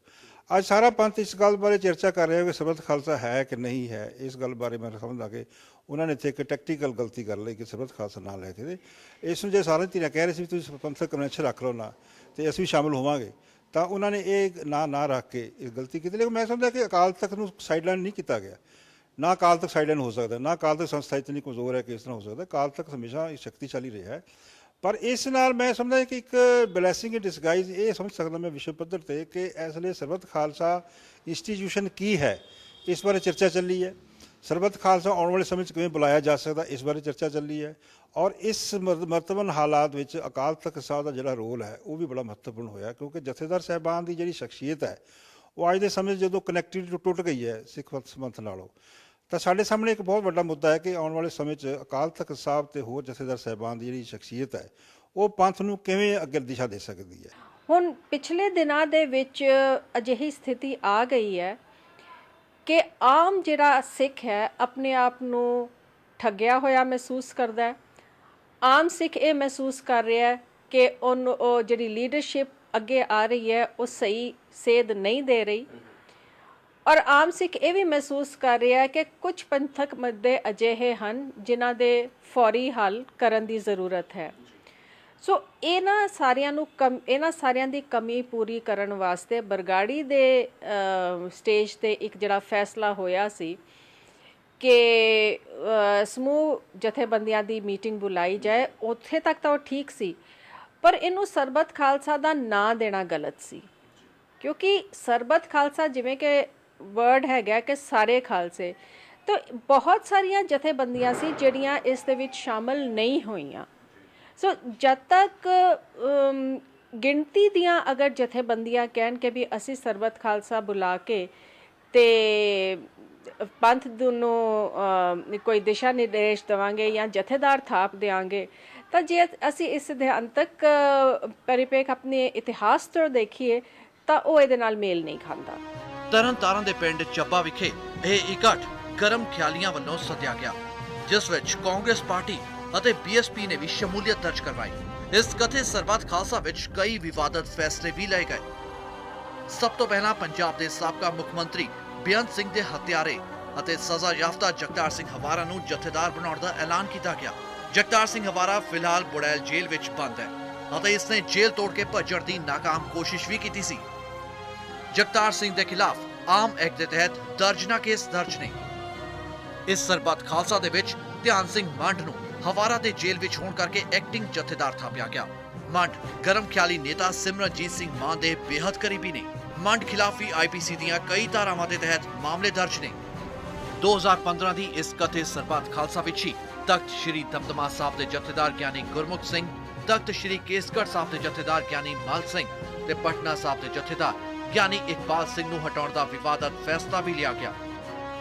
ਅੱਜ ਸਾਰਾ ਪੰਥ ਇਸ ਗੱਲ ਬਾਰੇ ਚਰਚਾ ਕਰ ਰਿਹਾ ਕਿ ਸਰਬੱਤ ਖਾਲਸਾ ਹੈ ਕਿ ਨਹੀਂ ਹੈ। ਇਸ ਗੱਲ ਬਾਰੇ ਮੈਂ ਸਮਝਦਾ ਕਿ ਉਹਨਾਂ ਨੇ ਇੱਥੇ ਇੱਕ ਟੈਕਟੀਕਲ ਗਲਤੀ ਕਰ ਲਈ ਕਿ ਸਰਬੱਤ ਖਾਲਸਾ ਨਾਂ ਲੈ ਕੇ ਇਸ ਨੂੰ ਜੇ ਸਾਰੇ ਧਿਰਾਂ ਕਹਿ ਰਹੇ ਸੀ ਵੀ ਤੁਸੀਂ ਪੰਥਕ ਕਨਵੈਨਸ਼ਨ ਰੱਖ ਲਓ ਨਾ, ਤੇ ਅਸੀਂ ਵੀ ਸ਼ਾਮਿਲ ਹੋਵਾਂਗੇ, ਤਾਂ ਉਹਨਾਂ ਨੇ ਇਹ ਨਾ ਰੱਖ ਕੇ ਇਹ ਗਲਤੀ ਕੀਤੀ। ਲੇਕਿਨ ਮੈਂ ਸਮਝਦਾ ਕਿ ਅਕਾਲ ਤਖਤ ਨੂੰ ਸਾਈਡਲਾਈਨ ਨਹੀਂ ਕੀਤਾ ਗਿਆ। ਨਾ ਅਕਾਲ ਤਖਤ ਸਾਈਡਲਾਈਨ ਹੋ ਸਕਦਾ, ਨਾ ਅਕਾਲ ਤਖਤ ਸੰਸਥਾ ਇਤਨੀ ਕਮਜ਼ੋਰ ਹੈ ਕਿ ਇਸ ਤਰ੍ਹਾਂ ਹੋ ਸਕਦਾ। ਅਕਾਲ ਤਖਤ ਹਮੇਸ਼ਾ ਸ਼ਕਤੀਸ਼ਾਲੀ ਰਿਹਾ ਹੈ। ਪਰ ਇਸ ਨਾਲ ਮੈਂ ਸਮਝਦਾ ਕਿ ਇੱਕ ਬਲੈਸਿੰਗ ਇਨ ਡਿਸਗਾਈਜ਼ ਇਹ ਸਮਝ ਸਕਦਾ ਮੈਂ ਵਿਸ਼ਵ ਪੱਧਰ ਤੇ ਕਿ ਇਸ ਲਈ ਸਰਬੱਤ ਖਾਲਸਾ ਇੰਸਟੀਟਿਊਸ਼ਨ ਕੀ ਹੈ, ਇਸ ਬਾਰੇ ਚਰਚਾ ਚੱਲੀ ਹੈ। ਸਰਬੱਤ ਖਾਲਸਾ ਆਉਣ ਵਾਲੇ ਸਮੇਂ 'ਚ ਕਿਵੇਂ ਬੁਲਾਇਆ ਜਾ ਸਕਦਾ, ਇਸ ਬਾਰੇ ਚਰਚਾ ਚੱਲੀ ਹੈ। ਔਰ ਇਸ ਮਹੱਤਵਪੂਰਨ ਹਾਲਾਤ ਵਿੱਚ ਅਕਾਲ ਤਖਤ ਸਾਹਿਬ ਦਾ ਜਿਹੜਾ ਰੋਲ ਹੈ ਉਹ ਵੀ ਬੜਾ ਮਹੱਤਵਪੂਰਨ ਹੋਇਆ, ਕਿਉਂਕਿ ਜਥੇਦਾਰ ਸਾਹਿਬਾਨ ਦੀ ਜਿਹੜੀ ਸ਼ਖਸੀਅਤ ਹੈ ਉਹ ਅੱਜ ਦੇ ਸਮੇਂ 'ਚ ਜਦੋਂ ਕਨੈਕਟਿਵਿਟੀ ਟੁੱਟ ਗਈ ਹੈ ਸਿੱਖ ਪੰਥ ਨਾਲੋਂ, ਤਾਂ ਸਾਡੇ ਸਾਹਮਣੇ ਇੱਕ ਬਹੁਤ ਵੱਡਾ ਮੁੱਦਾ ਹੈ ਕਿ ਆਉਣ ਵਾਲੇ ਸਮੇਂ 'ਚ ਅਕਾਲ ਤਖਤ ਸਾਹਿਬ ਤੇ ਹੋਰ ਜਥੇਦਾਰ ਸਾਹਿਬਾਨ ਦੀ ਜਿਹੜੀ ਸ਼ਖਸੀਅਤ ਹੈ ਉਹ ਪੰਥ ਨੂੰ ਕਿਵੇਂ ਅੱਗੇ ਦਿਸ਼ਾ ਦੇ ਸਕਦੀ ਹੈ। ਹੁਣ ਪਿਛਲੇ ਦਿਨਾਂ ਦੇ ਵਿੱਚ ਅਜਿਹੀ ਸਥਿਤੀ ਆ ਗਈ ਹੈ ਕਿ ਆਮ ਜਿਹੜਾ ਸਿੱਖ ਹੈ ਆਪਣੇ ਆਪ ਨੂੰ ਠੱਗਿਆ ਹੋਇਆ ਮਹਿਸੂਸ ਕਰਦਾ ਹੈ। ਆਮ ਸਿੱਖ ਇਹ ਮਹਿਸੂਸ ਕਰ ਰਿਹਾ ਹੈ ਕਿ ਉਹ ਜਿਹੜੀ ਲੀਡਰਸ਼ਿਪ ਅੱਗੇ ਆ ਰਹੀ ਹੈ ਉਹ ਸਹੀ ਸੇਧ ਨਹੀਂ ਦੇ ਰਹੀ, ਔਰ ਆਮ ਸਿੱਖ ਇਹ ਵੀ ਮਹਿਸੂਸ ਕਰ ਰਿਹਾ ਹੈ ਕਿ ਕੁਝ ਪੰਥਕ ਮੁੱਦੇ ਅਜਿਹੇ ਹਨ ਜਿਨ੍ਹਾਂ ਦੇ ਫੌਰੀ ਹੱਲ ਕਰਨ ਦੀ ਜ਼ਰੂਰਤ ਹੈ। ਸੋ ਇਹਨਾਂ ਸਾਰਿਆਂ ਦੀ ਕਮੀ ਪੂਰੀ ਕਰਨ ਵਾਸਤੇ ਬਰਗਾੜੀ ਦੇ ਸਟੇਜ ਤੇ ਇੱਕ ਜਿਹੜਾ ਫੈਸਲਾ ਹੋਇਆ ਸੀ ਕਿ ਸਮੂਹ ਜਥੇਬੰਦੀਆਂ ਦੀ ਮੀਟਿੰਗ ਬੁਲਾਈ ਜਾਏ, ਉੱਥੇ ਤੱਕ ਤਾਂ ਉਹ ਠੀਕ ਸੀ, ਪਰ ਇਹਨੂੰ ਸਰਬੱਤ ਖਾਲਸਾ ਦਾ ਨਾਂ ਦੇਣਾ ਗਲਤ ਸੀ। ਕਿਉਂਕਿ ਸਰਬੱਤ ਖਾਲਸਾ ਜਿਵੇਂ ਕਿ ਵਰਡ ਹੈਗਾ ਕਿ ਸਾਰੇ ਖਾਲਸੇ, ਤਾਂ ਬਹੁਤ ਸਾਰੀਆਂ ਜਥੇਬੰਦੀਆਂ ਸੀ ਜਿਹੜੀਆਂ ਇਸ ਦੇ ਵਿੱਚ ਸ਼ਾਮਲ ਨਹੀਂ ਹੋਈਆਂ। ਸੋ ਜਦ ਤੱਕ ਗਿਣਤੀ ਦੀਆਂ ਅਗਰ ਜਥੇਬੰਦੀਆਂ ਕਹਿਣ ਕਿ ਵੀ ਅਸੀਂ ਸਰਬੱਤ ਖਾਲਸਾ ਬੁਲਾ ਕੇ ਤੇ ਪੰਥ ਨੂੰ ਕੋਈ ਦਿਸ਼ਾ ਨਿਰਦੇਸ਼ ਦੇਵਾਂਗੇ ਜਾਂ ਜਥੇਦਾਰ ਥਾਪ ਦੇਵਾਂਗੇ, ਤਾਂ ਜੇ ਅਸੀਂ ਇਸ ਸਿਧਾਂਤਕ ਪਰਿਪੇਖ ਆਪਣੇ ਇਤਿਹਾਸ ਤੋਂ ਦੇਖੀਏ ਤਾਂ ਉਹ ਇਹਦੇ ਨਾਲ ਮੇਲ ਨਹੀਂ ਖਾਂਦਾ। ਤਰਨਤਾਰਨ ਦੇ ਪਿੰਡ ਚੱਬਾ ਵਿਖੇ ਇਹ ਇਕੱਠ ਗਰਮ ਖਿਆਲੀਆਂ ਵੱਲੋਂ ਸੱਦਿਆ ਗਿਆ, ਜਿਸ ਵਿੱਚ ਕਾਂਗਰਸ ਪਾਰਟੀ ਅਤੇ ਬੀਐਸਪੀ ਨੇ ਵੀ ਸ਼ਮੂਲੀਅਤ ਦਰਜ ਕਰਵਾਈ। ਇਸ ਕਥਿਤ ਸਰਬੱਤ ਖਾਲਸਾ ਵਿੱਚ ਕਈ ਵਿਵਾਦਤ ਫੈਸਲੇ ਵੀ ਲਏ ਗਏ। ਸਭ ਤੋਂ ਪਹਿਲਾਂ ਪੰਜਾਬ ਦੇ ਸਾਬਕਾ ਮੁੱਖ ਮੰਤਰੀ ਬੇਅੰਤ ਸਿੰਘ ਦੇ ਹੱਤਿਆਰੇ ਅਤੇ ਸਜ਼ਾ ਯਾਫਤਾ ਜਗਤਾਰ ਸਿੰਘ ਹਵਾਰਾ ਨੂੰ ਜਥੇਦਾਰ ਬਣਾਉਣ ਦਾ ਐਲਾਨ ਕੀਤਾ ਗਿਆ। ਜਗਤਾਰ ਸਿੰਘ ਹਵਾਰਾ ਫਿਲਹਾਲ ਬੁੜੈਲ ਜੇਲ੍ਹ ਵਿੱਚ ਬੰਦ ਹੈ ਅਤੇ ਇਸਨੇ ਜੇਲ੍ਹ ਤੋੜ ਕੇ ਭੱਜਣ ਦੀ ਨਾਕਾਮ ਕੋਸ਼ਿਸ਼ ਵੀ ਕੀਤੀ ਸੀ। ਜਗਤਾਰ ਸਿੰਘ ਦੇ ਖਿਲਾਫ ਆਮ ਐਕਟ ਦੇ ਤਹਿਤ ਦਰਜਨਾ ਕੇਸ ਦਰਜ ਨੇ। ਇਸ ਸਰਬੱਤ ਖਾਲਸਾ ਦੇ ਵਿੱਚ ਧਿਆਨ ਸਿੰਘ ਮੰਡ ਨੂੰ ਹਵਾਰਾ ਦੇ ਜੇਲ੍ਹ ਵਿੱਚ ਹੋਣ ਕਰਕੇ ਐਕਟਿੰਗ ਜਥੇਦਾਰ ਥਾਪਿਆ ਗਿਆ। ਮੰਡ ਗਰਮ ਖਿਆਲੀ ਨੇਤਾ ਸਿਮਰਨਜੀਤ ਸਿੰਘ ਮਾਨ ਦੇ ਬੇਹੱਦ ਕਰੀਬੀ ਨੇ। ਮੰਡ ਖਿਲਾਫ ਵੀ ਆਈਪੀਸੀ ਦੀਆਂ ਕਈ ਧਾਰਾਵਾਂ ਦੇ ਤਹਿਤ ਮਾਮਲੇ ਦਰਜ ਨੇ। 2015 ਦੀ ਇਸ ਕਥਿਤ ਸਰਬੱਤ ਖਾਲਸਾ ਵਿੱਚ ਹੀ ਤਖਤ ਸ਼੍ਰੀ ਦਮਦਮਾ ਸਾਹਿਬ ਦੇ ਜਥੇਦਾਰ ਗਿਆਨੀ ਗੁਰਮੁਖ ਸਿੰਘ, ਤਖਤ ਸ਼੍ਰੀ ਕੇਸਗੜ੍ਹ ਸਾਹਿਬ ਦੇ ਜਥੇਦਾਰ ਗਿਆਨੀ ਮਲ ਸਿੰਘ ਤੇ ਪਟਨਾ ਸਾਹਿਬ ਦੇ ਜਥੇਦਾਰ ਗਿਆਨੀ ਇਕਬਾਲ ਸਿੰਘ ਨੂੰ ਹਟਾਉਣ ਦਾ ਵਿਵਾਦਤ ਫੈਸਲਾ ਵੀ ਲਿਆ ਗਿਆ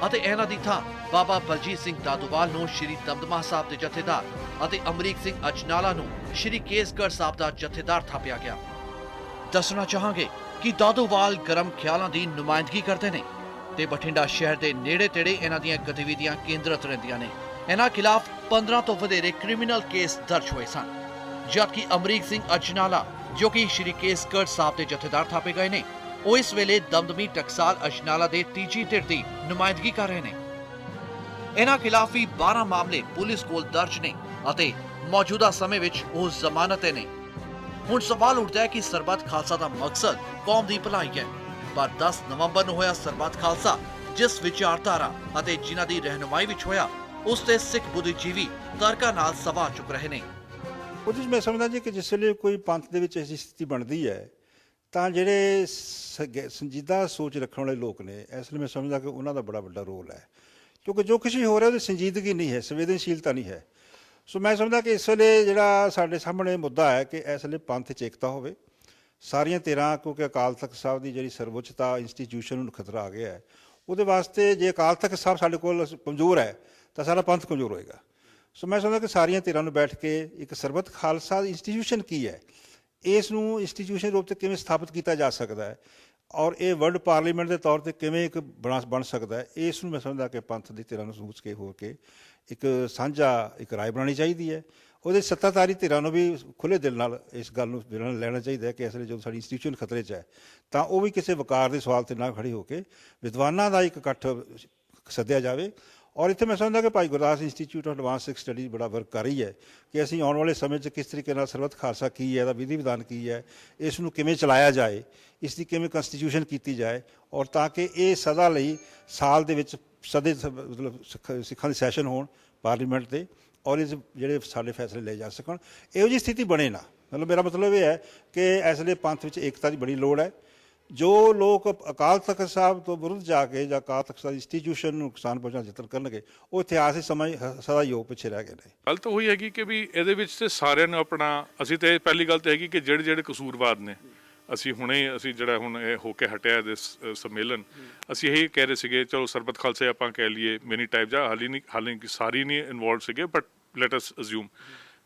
ਅਤੇ ਇਹਨਾਂ ਦੀ ਥਾਂ ਬਾਬਾ ਬਲਜੀਤ ਸਿੰਘ ਦਾਦੂਵਾਲ ਨੂੰ ਸ਼੍ਰੀ ਦਮਦਮਾ ਸਾਹਿਬ ਦੇ ਜਥੇਦਾਰ ਅਤੇ ਅਮਰੀਕ ਸਿੰਘ ਅਜਨਾਲਾ ਨੂੰ ਸ਼੍ਰੀ ਕੇਸਗੜ੍ਹ ਸਾਹਿਬ ਦਾ ਜਥੇਦਾਰ ਥਾਪਿਆ ਗਿਆ। ਦੱਸਣਾ ਚਾਹਾਂਗੇ ਕਿ ਦਾਦੂਵਾਲ ਗਰਮ ਖਿਆਲਾਂ ਦੀ ਨੁਮਾਇੰਦਗੀ ਕਰਦੇ ਨੇ ਤੇ ਬਠਿੰਡਾ ਸ਼ਹਿਰ ਦੇ ਨੇੜੇ-ਤੇੜੇ ਇਹਨਾਂ ਦੀਆਂ ਗਤੀਵਿਧੀਆਂ ਕੇਂਦਰਿਤ ਰਹਿੰਦੀਆਂ ਨੇ। ਇਹਨਾਂ ਖਿਲਾਫ 15 ਤੋਂ ਵਧੇਰੇ ਕ੍ਰਿਮੀਨਲ ਕੇਸ ਦਰਜ ਹੋਏ ਸਨ, ਜਦਕਿ ਅਮਰੀਕ ਸਿੰਘ ਅਜਨਾਲਾ ਜੋ ਕਿ ਸ਼੍ਰੀ ਕੇਸਗੜ੍ਹ ਸਾਹਿਬ ਦੇ ਜਥੇਦਾਰ ਥਾਪੇ ਗਏ ਨੇ, ਉਹ ਇਸ ਵੇਲੇ ਦਮਦਮੀ ਟਕਸਾਲ ਅਜਨਾਲਾ ਦੇ ਤੀਜੀ ਧਿਰ ਦੀ ਨੁਮਾਇੰਦਗੀ ਕਰ ਰਹੇ ਨੇ। ਇਹਨਾਂ ਖਿਲਾਫ ਵੀ 12 ਮਾਮਲੇ ਪੁਲਿਸ ਕੋਲ ਦਰਜ ਨੇ ਅਤੇ ਮੌਜੂਦਾ ਸਮੇਂ ਵਿੱਚ ਉਹ ਜ਼ਮਾਨਤ ਤੇ ਨੇ। ਹੁਣ ਸਵਾਲ ਉੱਠਦਾ ਹੈ ਕਿ ਸਰਬੱਤ ਖਾਲਸਾ ਦਾ ਮਕਸਦ ਕੌਮ ਦੀ ਭਲਾਈ ਹੈ, ਪਰ 10 ਨਵੰਬਰ ਨੂੰ ਹੋਇਆ ਸਰਬੱਤ ਖਾਲਸਾ ਜਿਸ ਵਿਚਾਰਧਾਰਾ ਅਤੇ ਜਿਨ੍ਹਾਂ ਦੀ ਰਹਿਨੁਮਾਈ ਵਿੱਚ ਹੋਇਆ, ਉਸ ਤੇ ਸਿੱਖ ਬੁੱਧੀਜੀਵੀ ਤਰਕਾਂ ਨਾਲ ਸਵਾਲ ਚੁੱਕ ਰਹੇ ਨੇ। ਉਹਦੇ ਵਿੱਚ ਮੈਂ ਸਮਝਦਾ ਜੀ ਕਿ ਜਿਸ ਵੇਲੇ ਕੋਈ ਪੰਥ ਦੇ ਵਿੱਚ ਐਸੀ ਸਥਿਤੀ ਬਣਦੀ ਹੈ ਤਾਂ ਜਿਹੜੇ ਸੰਜੀਦਾ ਸੋਚ ਰੱਖਣ ਵਾਲੇ ਲੋਕ ਨੇ, ਇਸ ਲਈ ਮੈਂ ਸਮਝਦਾ ਕਿ ਉਹਨਾਂ ਦਾ ਬੜਾ ਵੱਡਾ ਰੋਲ ਹੈ, ਕਿਉਂਕਿ ਜੋ ਕੁਛ ਵੀ ਹੋ ਰਿਹਾ ਉਹਦੀ ਸੰਜੀਦਗੀ ਨਹੀਂ ਹੈ, ਸੰਵੇਦਨਸ਼ੀਲਤਾ ਨਹੀਂ ਹੈ। ਸੋ ਮੈਂ ਸਮਝਦਾ ਕਿ ਇਸ ਵੇਲੇ ਜਿਹੜਾ ਸਾਡੇ ਸਾਹਮਣੇ ਮੁੱਦਾ ਹੈ ਕਿ ਇਸ ਵੇਲੇ ਪੰਥ 'ਚ ਏਕਤਾ ਹੋਵੇ, ਸਾਰੀਆਂ ਧਿਰਾਂ, ਕਿਉਂਕਿ ਅਕਾਲ ਤਖਤ ਸਾਹਿਬ ਦੀ ਜਿਹੜੀ ਸਰਵਉੱਚਤਾ ਇੰਸਟੀਟਿਊਸ਼ਨ ਨੂੰ ਖਤਰਾ ਆ ਗਿਆ ਹੈ, ਉਹਦੇ ਵਾਸਤੇ ਜੇ ਅਕਾਲ ਤਖਤ ਸਾਹਿਬ ਸਾਡੇ ਕੋਲ ਕਮਜ਼ੋਰ ਹੈ ਤਾਂ ਸਾਰਾ ਪੰਥ ਕਮਜ਼ੋਰ ਹੋਏਗਾ। ਸੋ ਮੈਂ ਸਮਝਦਾ ਕਿ ਸਾਰੀਆਂ ਧਿਰਾਂ ਨੂੰ ਬੈਠ ਕੇ ਇੱਕ ਸਰਬੱਤ ਖਾਲਸਾ ਇੰਸਟੀਟਿਊਸ਼ਨ ਕੀ ਹੈ, ਇਸ ਨੂੰ ਇੰਸਟੀਟਿਊਸ਼ਨ ਰੂਪ 'ਤੇ ਕਿਵੇਂ ਸਥਾਪਿਤ ਕੀਤਾ ਜਾ ਸਕਦਾ ਹੈ ਔਰ ਇਹ ਵਰਲਡ ਪਾਰਲੀਮੈਂਟ ਦੇ ਤੌਰ 'ਤੇ ਕਿਵੇਂ ਇੱਕ ਬਣ ਸਕਦਾ ਹੈ, ਇਸ ਨੂੰ ਮੈਂ ਸਮਝਦਾ ਕਿ ਪੰਥ ਦੀ ਧਿਰਾਂ ਨੂੰ ਸੂਝ ਕੇ ਹੋ ਕੇ ਇੱਕ ਸਾਂਝਾ ਇੱਕ ਰਾਏ ਬਣਾਉਣੀ ਚਾਹੀਦੀ ਹੈ। ਉਹਦੇ ਸੱਤਾਧਾਰੀ ਧਿਰਾਂ ਨੂੰ ਵੀ ਖੁੱਲ੍ਹੇ ਦਿਲ ਨਾਲ ਇਸ ਗੱਲ ਨੂੰ ਲੈਣਾ ਚਾਹੀਦਾ ਹੈ ਕਿ ਇਸ ਵੇਲੇ ਜਦੋਂ ਸਾਡੀ ਇੰਸਟੀਟਿਊਸ਼ਨ ਖਤਰੇ 'ਚ ਹੈ ਤਾਂ ਉਹ ਵੀ ਕਿਸੇ ਵਕਾਰ ਦੇ ਸਵਾਲ 'ਤੇ ਨਾ ਖੜੀ ਹੋ ਕੇ ਵਿਦਵਾਨਾਂ ਦਾ ਇੱਕ ਇਕੱਠ ਸੱਦਿਆ ਜਾਵੇ। ਔਰ ਇੱਥੇ ਮੈਂ ਸਮਝਦਾ ਕਿ Bhai Gurdas institute of advance Sikh study ਬੜਾ ਵਰਕ ਕਰ ਰਹੀ ਹੈ ਕਿ ਅਸੀਂ ਆਉਣ ਵਾਲੇ ਸਮੇਂ 'ਚ ਕਿਸ ਤਰੀਕੇ ਨਾਲ ਸਰਬੱਤ ਖਾਲਸਾ ਕੀ ਹੈ, ਇਹਦਾ ਵਿਧੀ ਵਿਧਾਨ ਕੀ ਹੈ, ਇਸ ਨੂੰ ਕਿਵੇਂ ਚਲਾਇਆ ਜਾਏ, ਇਸ ਦੀ ਕਿਵੇਂ ਕੰਸਟੀਟਿਊਸ਼ਨ ਕੀਤੀ ਜਾਏ, ਔਰ ਤਾਂ ਕਿ ਇਹ ਸਦਾ ਲਈ ਸਾਲ ਦੇ ਵਿੱਚ ਮਤਲਬ ਸਿੱਖਾਂ ਦੇ ਸੈਸ਼ਨ ਹੋਣ ਪਾਰਲੀਮੈਂਟ ਦੇ ਔਰ ਇਸ ਜਿਹੜੇ ਸਾਡੇ ਫੈਸਲੇ ਲਏ ਜਾ ਸਕਣ, ਇਹੋ ਜਿਹੀ ਸਥਿਤੀ ਬਣੇ ਨਾ। ਮਤਲਬ ਮੇਰਾ ਮਤਲਬ ਇਹ ਹੈ ਕਿ ਇਸ ਵੇਲੇ ਪੰਥ ਵਿੱਚ ਏਕਤਾ ਦੀ ਬੜੀ ਲੋੜ ਹੈ। ਜੋ ਲੋਕ ਅਕਾਲ ਤਖਤ ਸਾਹਿਬ ਤੋਂ ਵਿਰੁੱਧ ਜਾ ਕੇ ਜਾਂ ਅਕਾਲ ਤਖਤ ਸਾਹਿਬ ਇੰਸਟੀਟਿਊਸ਼ਨ ਨੂੰ ਨੁਕਸਾਨ ਪਹੁੰਚਾਉਣ ਦਾ ਯਤਨ ਕਰਨਗੇ, ਉਹ ਇਤਿਹਾਸਿਕ ਸਮਾਂ ਸਦਾ ਯੋਗ ਪਿੱਛੇ ਰਹਿ ਗਏ ਨੇ। ਗੱਲ ਤਾਂ ਉਹੀ ਹੈਗੀ ਕਿ ਵੀ ਇਹਦੇ ਵਿੱਚ ਤੇ ਸਾਰਿਆਂ ਨੂੰ ਆਪਣਾ, ਅਸੀਂ ਤੇ ਪਹਿਲੀ ਗੱਲ ਤਾਂ ਹੈਗੀ ਕਿ ਜਿਹੜੇ ਕਸੂਰਵਾਦ ਨੇ, ਅਸੀਂ ਜਿਹੜਾ ਹੁਣ ਇਹ ਹੋ ਕੇ ਹਟਿਆ ਇਹਦੇ ਸੰਮੇਲਨ, ਅਸੀਂ ਇਹੀ ਕਹਿ ਰਹੇ ਸੀਗੇ ਚਲੋ ਸਰਬੱਤ ਖਾਲਸਾ ਆਪਾਂ ਕਹਿ ਲਈਏ ਮਿਨੀ ਟਾਈਪ ਜਾਂ ਹਾਲਾਂਕਿ ਸਾਰੀ ਨਹੀਂ ਇਨਵੋਲਵ ਸੀਗੇ, ਬਟ ਲੈਟ ਅਸ ਅਸਿਊਮ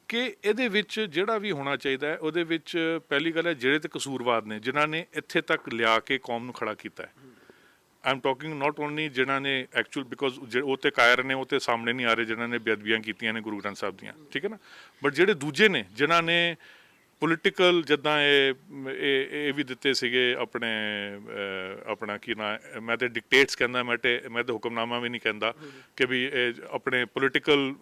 ਕਿ ਇਹਦੇ ਵਿੱਚ ਜਿਹੜਾ ਵੀ ਹੋਣਾ ਚਾਹੀਦਾ ਹੈ, ਉਹਦੇ ਵਿੱਚ ਪਹਿਲੀ ਗੱਲ ਹੈ ਜਿਹੜੇ ਤੇ ਕਸੂਰਵਾਦ ਨੇ ਜਿਨ੍ਹਾਂ ਨੇ ਇੱਥੇ ਤੱਕ ਲਿਆ ਕੇ ਕੌਮ ਨੂੰ ਖੜਾ ਕੀਤਾ ਹੈ। I am talking not only ਜਿਨ੍ਹਾਂ ਨੇ ਐਕਚੁਅਲ, ਬਿਕੋਜ਼ ਉਹ ਤੇ ਕਾਇਰ ਨੇ, ਉਹ ਤੇ ਸਾਹਮਣੇ ਨਹੀਂ ਆ ਰਹੇ ਜਿਨ੍ਹਾਂ ਨੇ ਬੇਅਦਬੀਆਂ ਕੀਤੀਆਂ ਨੇ ਗੁਰੂ ਗ੍ਰੰਥ ਸਾਹਿਬ ਦੀਆਂ, ਠੀਕ ਹੈ ਨਾ, ਬਟ ਜਿਹੜੇ ਦੂਜੇ ਨੇ ਜਿਨ੍ਹਾਂ ਨੇ ਪੋਲੀਟੀਕਲ ਜਿੱਦਾਂ ਇਹ ਵੀ ਦਿੱਤੇ ਸੀਗੇ ਆਪਣਾ ਕੀ ਨਾ, ਮੈਂ ਤੇ ਡਿਕਟੇਟਸ ਕਹਿੰਦਾ, ਮੈਂ ਤੇ ਹੁਕਮਨਾਮਾ ਵੀ ਨਹੀਂ ਕਹਿੰਦਾ ਕਿ ਵੀ ਇਹ ਆਪਣੇ ਪੋਲੀਟੀਕਲ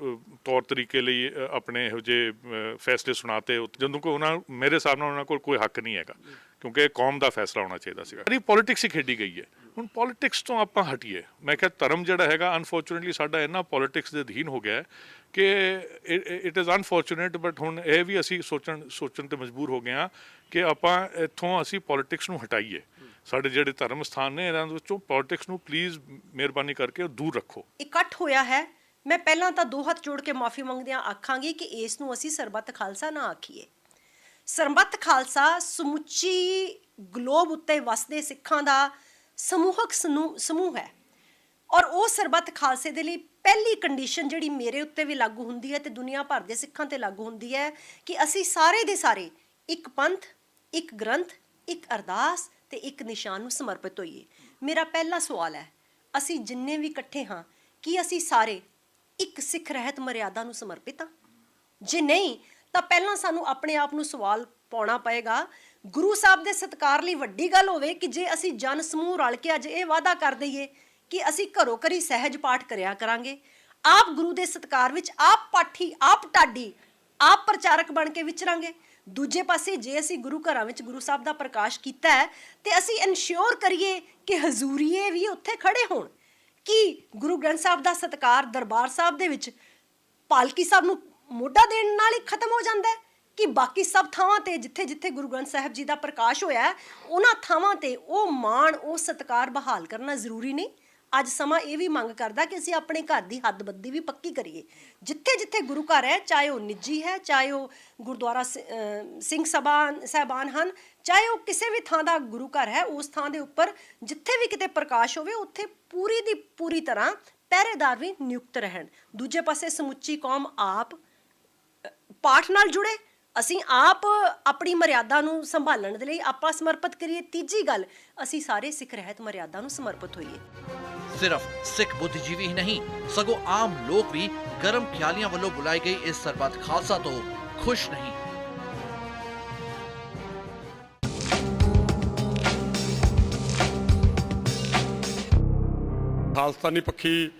ਤੌਰ ਤਰੀਕੇ ਲਈ ਆਪਣੇ ਇਹੋ ਜਿਹੇ ਫੈਸਲੇ ਸੁਣਾਤੇ, ਜਦੋਂ ਕਿ ਮੇਰੇ ਹਿਸਾਬ ਨਾਲ ਉਹਨਾਂ ਕੋਲ ਕੋਈ ਹੱਕ ਨਹੀਂ ਹੈਗਾ, ਕਿਉਂਕਿ ਇਹ ਕੌਮ ਦਾ ਫੈਸਲਾ ਹੋਣਾ ਚਾਹੀਦਾ ਸੀਗਾ। ਸਾਰੀ ਪੋਲੀਟਿਕਸ ਹੀ ਖੇਡੀ ਗਈ ਹੈ। ਹੁਣ ਪੋਲੀਟਿਕਸ ਤੋਂ ਆਪਾਂ ਹਟੀਏ। ਮੈਂ ਕਿਹਾ ਧਰਮ ਜਿਹੜਾ ਹੈਗਾ ਅਨਫੋਰਚੂਨੇਟਲੀ ਸਾਡਾ ਇੰਨਾ ਪੋਲੀਟਿਕਸ ਦੇ ਅਧੀਨ ਹੋ ਗਿਆ ਕਿ ਇਟ ਇਜ਼ ਅਨਫੋਰਚੂਨੇਟ, ਬਟ ਹੁਣ ਇਹ ਵੀ ਅਸੀਂ ਸੋਚਣ ਤੇ ਮਜਬੂਰ ਹੋ ਗਏ ਹਾਂ ਕਿ ਆਪਾਂ ਇੱਥੋਂ ਅਸੀਂ ਪੋਲੀਟਿਕਸ ਨੂੰ ਹਟਾਈਏ। ਸਾਡੇ ਜਿਹੜੇ ਧਰਮ ਸਥਾਨ ਨੇ ਇਹਨਾਂ ਵਿੱਚੋਂ ਪੋਲੀਟਿਕਸ ਨੂੰ ਪਲੀਜ਼ ਮਿਹਰਬਾਨੀ ਕਰਕੇ ਦੂਰ ਰੱਖੋ। ਇਕੱਠ ਹੋਇਆ ਹੈ, ਮੈਂ ਪਹਿਲਾਂ ਤਾਂ ਦੋ ਹੱਥ ਜੋੜ ਕੇ ਮਾਫੀ ਮੰਗਦਿਆਂ ਆਖਾਂਗੀ ਕਿ ਇਸ ਨੂੰ ਅਸੀਂ ਸਰਬੱਤ ਖਾਲਸਾ ਨਾ ਆਖੀਏ। ਸਰਬੱਤ ਖਾਲਸਾ ਸਮੁੱਚੀ ਗਲੋਬ ਉੱਤੇ ਵਸਦੇ ਸਿੱਖਾਂ ਦਾ ਸਮੂਹਕ ਸਮੂਹ ਹੈ ਔਰ ਉਹ ਸਰਬੱਤ ਖਾਲਸੇ ਦੇ ਲਈ ਪਹਿਲੀ ਕੰਡੀਸ਼ਨ ਜਿਹੜੀ ਮੇਰੇ ਉੱਤੇ ਵੀ ਲਾਗੂ ਹੁੰਦੀ ਹੈ ਤੇ ਦੁਨੀਆ ਭਰ ਦੇ ਸਿੱਖਾਂ ਤੇ ਲਾਗੂ ਹੁੰਦੀ ਹੈ ਕਿ ਅਸੀਂ ਸਾਰੇ ਦੇ ਸਾਰੇ ਇੱਕ ਪੰਥ, ਇੱਕ ਗ੍ਰੰਥ, ਇੱਕ ਅਰਦਾਸ ਤੇ ਇੱਕ ਨਿਸ਼ਾਨ ਨੂੰ ਸਮਰਪਿਤ ਹੋਈਏ। ਮੇਰਾ ਪਹਿਲਾ ਸਵਾਲ ਹੈ, ਅਸੀਂ ਜਿੰਨੇ ਵੀ ਇਕੱਠੇ ਹਾਂ ਕੀ ਅਸੀਂ ਸਾਰੇ ਇੱਕ ਸਿੱਖ ਰਹਿਤ ਮਰਿਆਦਾ ਨੂੰ ਸਮਰਪਿਤ ਹਾਂ? ਜੇ ਨਹੀਂ ਤਾਂ ਪਹਿਲਾਂ ਸਾਨੂੰ ਆਪਣੇ ਆਪ ਨੂੰ ਸਵਾਲ ਪਾਉਣਾ ਪਏਗਾ। ਗੁਰੂ ਸਾਹਿਬ ਦੇ ਸਤਿਕਾਰ ਲਈ ਵੱਡੀ ਗੱਲ ਹੋਵੇ ਕਿ ਜੇ ਅਸੀਂ ਜਨ ਸਮੂਹ ਰਲ ਕੇ ਅੱਜ ਇਹ ਵਾਅਦਾ ਕਰ ਦਈਏ ਕਿ ਅਸੀਂ ਘਰੋਂ ਘਰੀ ਸਹਿਜ ਪਾਠ ਕਰਿਆ ਕਰਾਂਗੇ, ਆਪ ਗੁਰੂ ਦੇ ਸਤਿਕਾਰ ਵਿੱਚ ਆਪ ਪਾਠੀ, ਆਪ ਢਾਡੀ, ਆਪ ਪ੍ਰਚਾਰਕ ਬਣ ਕੇ ਵਿਚਰਾਂਗੇ। ਦੂਜੇ ਪਾਸੇ ਜੇ ਅਸੀਂ ਗੁਰੂ ਘਰਾਂ ਵਿੱਚ ਗੁਰੂ ਸਾਹਿਬ ਦਾ ਪ੍ਰਕਾਸ਼ ਕੀਤਾ ਹੈ ਤੇ ਅਸੀਂ ਇਨਸ਼ੋਰ ਕਰੀਏ ਕਿ ਹਜ਼ੂਰੀਏ ਵੀ ਉੱਥੇ ਖੜੇ ਹੋਣ। ਕਿ ਗੁਰੂ ਗ੍ਰੰਥ ਸਾਹਿਬ ਦਾ ਸਤਿਕਾਰ ਦਰਬਾਰ ਸਾਹਿਬ ਦੇ ਵਿੱਚ ਪਾਲਕੀ ਸਾਹਿਬ ਨੂੰ ਮੋਢਾ ਦੇਣ ਨਾਲ ਹੀ ਖਤਮ ਹੋ ਜਾਂਦਾ ਹੈ ਕਿ ਬਾਕੀ ਸਭ ਥਾਵਾਂ ਤੇ ਜਿੱਥੇ ਜਿੱਥੇ ਗੁਰੂ ਗ੍ਰੰਥ ਸਾਹਿਬ ਜੀ ਦਾ ਪ੍ਰਕਾਸ਼ ਹੋਇਆ ਹੈ ਉਹਨਾਂ ਥਾਵਾਂ ਤੇ ਉਹ ਮਾਣ, ਉਹ ਸਤਿਕਾਰ ਬਹਾਲ ਕਰਨਾ ਜ਼ਰੂਰੀ ਨਹੀਂ? ਅੱਜ ਸਮਾਂ ਇਹ ਵੀ ਮੰਗ ਕਰਦਾ ਕਿ ਅਸੀਂ ਆਪਣੇ ਘਰ ਦੀ ਹੱਦਬੰਦੀ ਵੀ ਪੱਕੀ ਕਰੀਏ। ਜਿੱਥੇ ਜਿੱਥੇ ਗੁਰੂ ਘਰ ਹੈ, ਚਾਹੇ ਉਹ ਨਿੱਜੀ ਹੈ, ਚਾਹੇ ਉਹ ਗੁਰਦੁਆਰਾ ਸਿੰਘ ਸਾਹਿਬਾਨ ਹਨ, ਚਾਹੇ ਉਹ ਕਿਸੇ ਵੀ ਥਾਂ ਦਾ ਗੁਰੂ ਘਰ ਹੈ, ਉਸ ਥਾਂ ਦੇ ਉੱਪਰ ਜਿੱਥੇ ਵੀ ਕਿਤੇ ਪ੍ਰਕਾਸ਼ ਹੋਵੇ ਉੱਥੇ ਪੂਰੀ ਦੀ ਪੂਰੀ ਤਰ੍ਹਾਂ ਪਹਿਰੇਦਾਰ ਵੀ ਨਿਯੁਕਤ ਰਹਿਣ। ਦੂਜੇ ਪਾਸੇ ਸਮੁੱਚੀ ਕੌਮ ਆਪ ਪਾਠ ਨਾਲ ਜੁੜੇ, ਅਸੀਂ ਆਪ ਆਪਣੀ ਮਰਿਆਦਾ ਨੂੰ ਸੰਭਾਲਣ ਦੇ ਲਈ ਆਪਾਂ ਸਮਰਪਿਤ ਕਰੀਏ। ਤੀਜੀ ਗੱਲ, ਅਸੀਂ ਸਾਰੇ ਸਿੱਖ ਰਹਿਤ ਮਰਿਆਦਾ ਨੂੰ ਸਮਰਪਿਤ ਹੋਈਏ। ਸਿਰਫ ਸਿੱਖ ਬੁੱਧੀਜੀਵੀ ਹੀ ਨਹੀਂ ਸਗੋਂ ਆਮ ਲੋਕ ਵੀ ਗਰਮ ਖਿਆਲੀਆਂ ਵੱਲੋਂ ਬੁਲਾਈ ਗਈ ਇਸ ਸਰਬੱਤ ਖਾਲਸਾ ਤੋਂ ਖੁਸ਼ ਨਹੀਂ। ਖਾਲਸਤਾਨੀ ਪੱਖੀ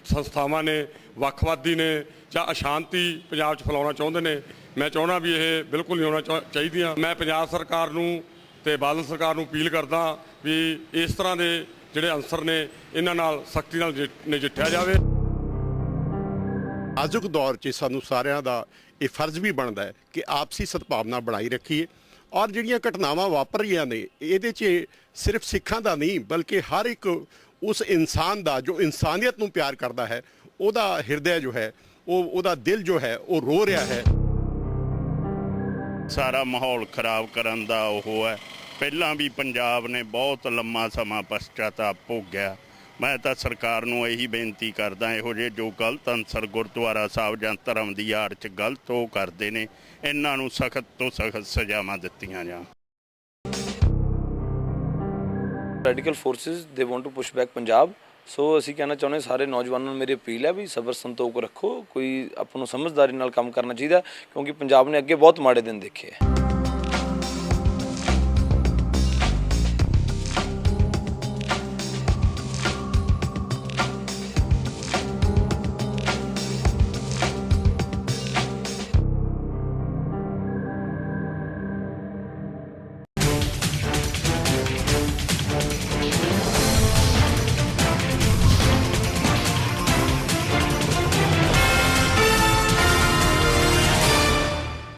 ਸੰਸਥਾਵਾਂ ਨੇ, ਵੱਖਵਾਦੀ ਨੇ ਜਾਂ ਅਸ਼ਾਂਤੀ ਪੰਜਾਬ 'ਚ ਫੈਲਾਉਣਾ ਚਾਹੁੰਦੇ ਨੇ, ਮੈਂ ਚਾਹੁੰਦਾ ਵੀ ਇਹ ਬਿਲਕੁਲ ਨਹੀਂ ਹੋਣਾ ਚਾਹੀਦੀਆਂ। ਮੈਂ ਪੰਜਾਬ ਸਰਕਾਰ ਨੂੰ ਤੇ ਬਾਦਲ ਸਰਕਾਰ ਨੂੰ ਅਪੀਲ ਕਰਦਾ ਵੀ ਇਸ ਤਰ੍ਹਾਂ ਦੇ ਜਿਹੜੇ ਅਨਸਰ ਨੇ ਇਹਨਾਂ ਨਾਲ ਸਖਤੀ ਨਾਲ ਨਜਿੱਠਿਆ ਜਾਵੇ। ਆਜੁਕ ਦੌਰ 'ਚ ਸਾਨੂੰ ਸਾਰਿਆਂ ਦਾ ਇਹ ਫਰਜ਼ ਵੀ ਬਣਦਾ ਹੈ ਕਿ ਆਪਸੀ ਸਦਭਾਵਨਾ ਬਣਾਈ ਰੱਖੀਏ ਔਰ ਜਿਹੜੀਆਂ ਘਟਨਾਵਾਂ ਵਾਪਰ ਰਹੀਆਂ ਨੇ ਇਹਦੇ 'ਚ ਸਿਰਫ ਸਿੱਖਾਂ ਦਾ ਨਹੀਂ ਬਲਕਿ ਹਰ ਇੱਕ ਉਸ ਇਨਸਾਨ ਦਾ ਜੋ ਇਨਸਾਨੀਅਤ ਨੂੰ ਪਿਆਰ ਕਰਦਾ ਹੈ ਉਹਦਾ ਹਿਰਦਾ ਜੋ ਹੈ ਉਹਦਾ ਦਿਲ ਜੋ ਹੈ ਉਹ ਰੋ ਰਿਹਾ ਹੈ। ਸਾਰਾ ਮਾਹੌਲ ਖਰਾਬ ਕਰਨ ਦਾ ਉਹ ਹੈ। ਪਹਿਲਾਂ ਵੀ ਪੰਜਾਬ ਨੇ ਬਹੁਤ ਲੰਮਾ ਸਮਾਂ ਪਛਤਾਤਾਪ ਭੋਗਿਆ। ਮੈਂ ਤਾਂ ਸਰਕਾਰ ਨੂੰ ਇਹੀ ਬੇਨਤੀ ਕਰਦਾ, ਇਹੋ ਜਿਹੇ ਜੋ ਗਲਤ ਅਨਸਰ ਗੁਰਦੁਆਰਾ ਸਾਹਿਬ ਜਾਂ ਧਰਮ ਦੀ ਆੜ 'ਚ ਗਲਤ ਉਹ ਕਰਦੇ ਨੇ, ਇਹਨਾਂ ਨੂੰ ਸਖਤ ਤੋਂ ਸਖਤ ਸਜ਼ਾਵਾਂ ਦਿੱਤੀਆਂ ਜਾਣ। Radical forces they want to push back Punjab. So ਅਸੀਂ ਕਹਿਣਾ ਚਾਹੁੰਦੇ ਸਾਰੇ ਨੌਜਵਾਨਾਂ ਨੂੰ ਮੇਰੀ ਅਪੀਲ ਹੈ ਵੀ ਸਬਰ ਸੰਤੋਖ ਰੱਖੋ, ਕੋਈ ਆਪਾਂ ਨੂੰ ਸਮਝਦਾਰੀ ਨਾਲ ਕੰਮ ਕਰਨਾ ਚਾਹੀਦਾ ਕਿਉਂਕਿ ਪੰਜਾਬ ਨੇ ਅੱਗੇ ਬਹੁਤ ਮਾੜੇ ਦਿਨ ਦੇਖੇ ਹੈ।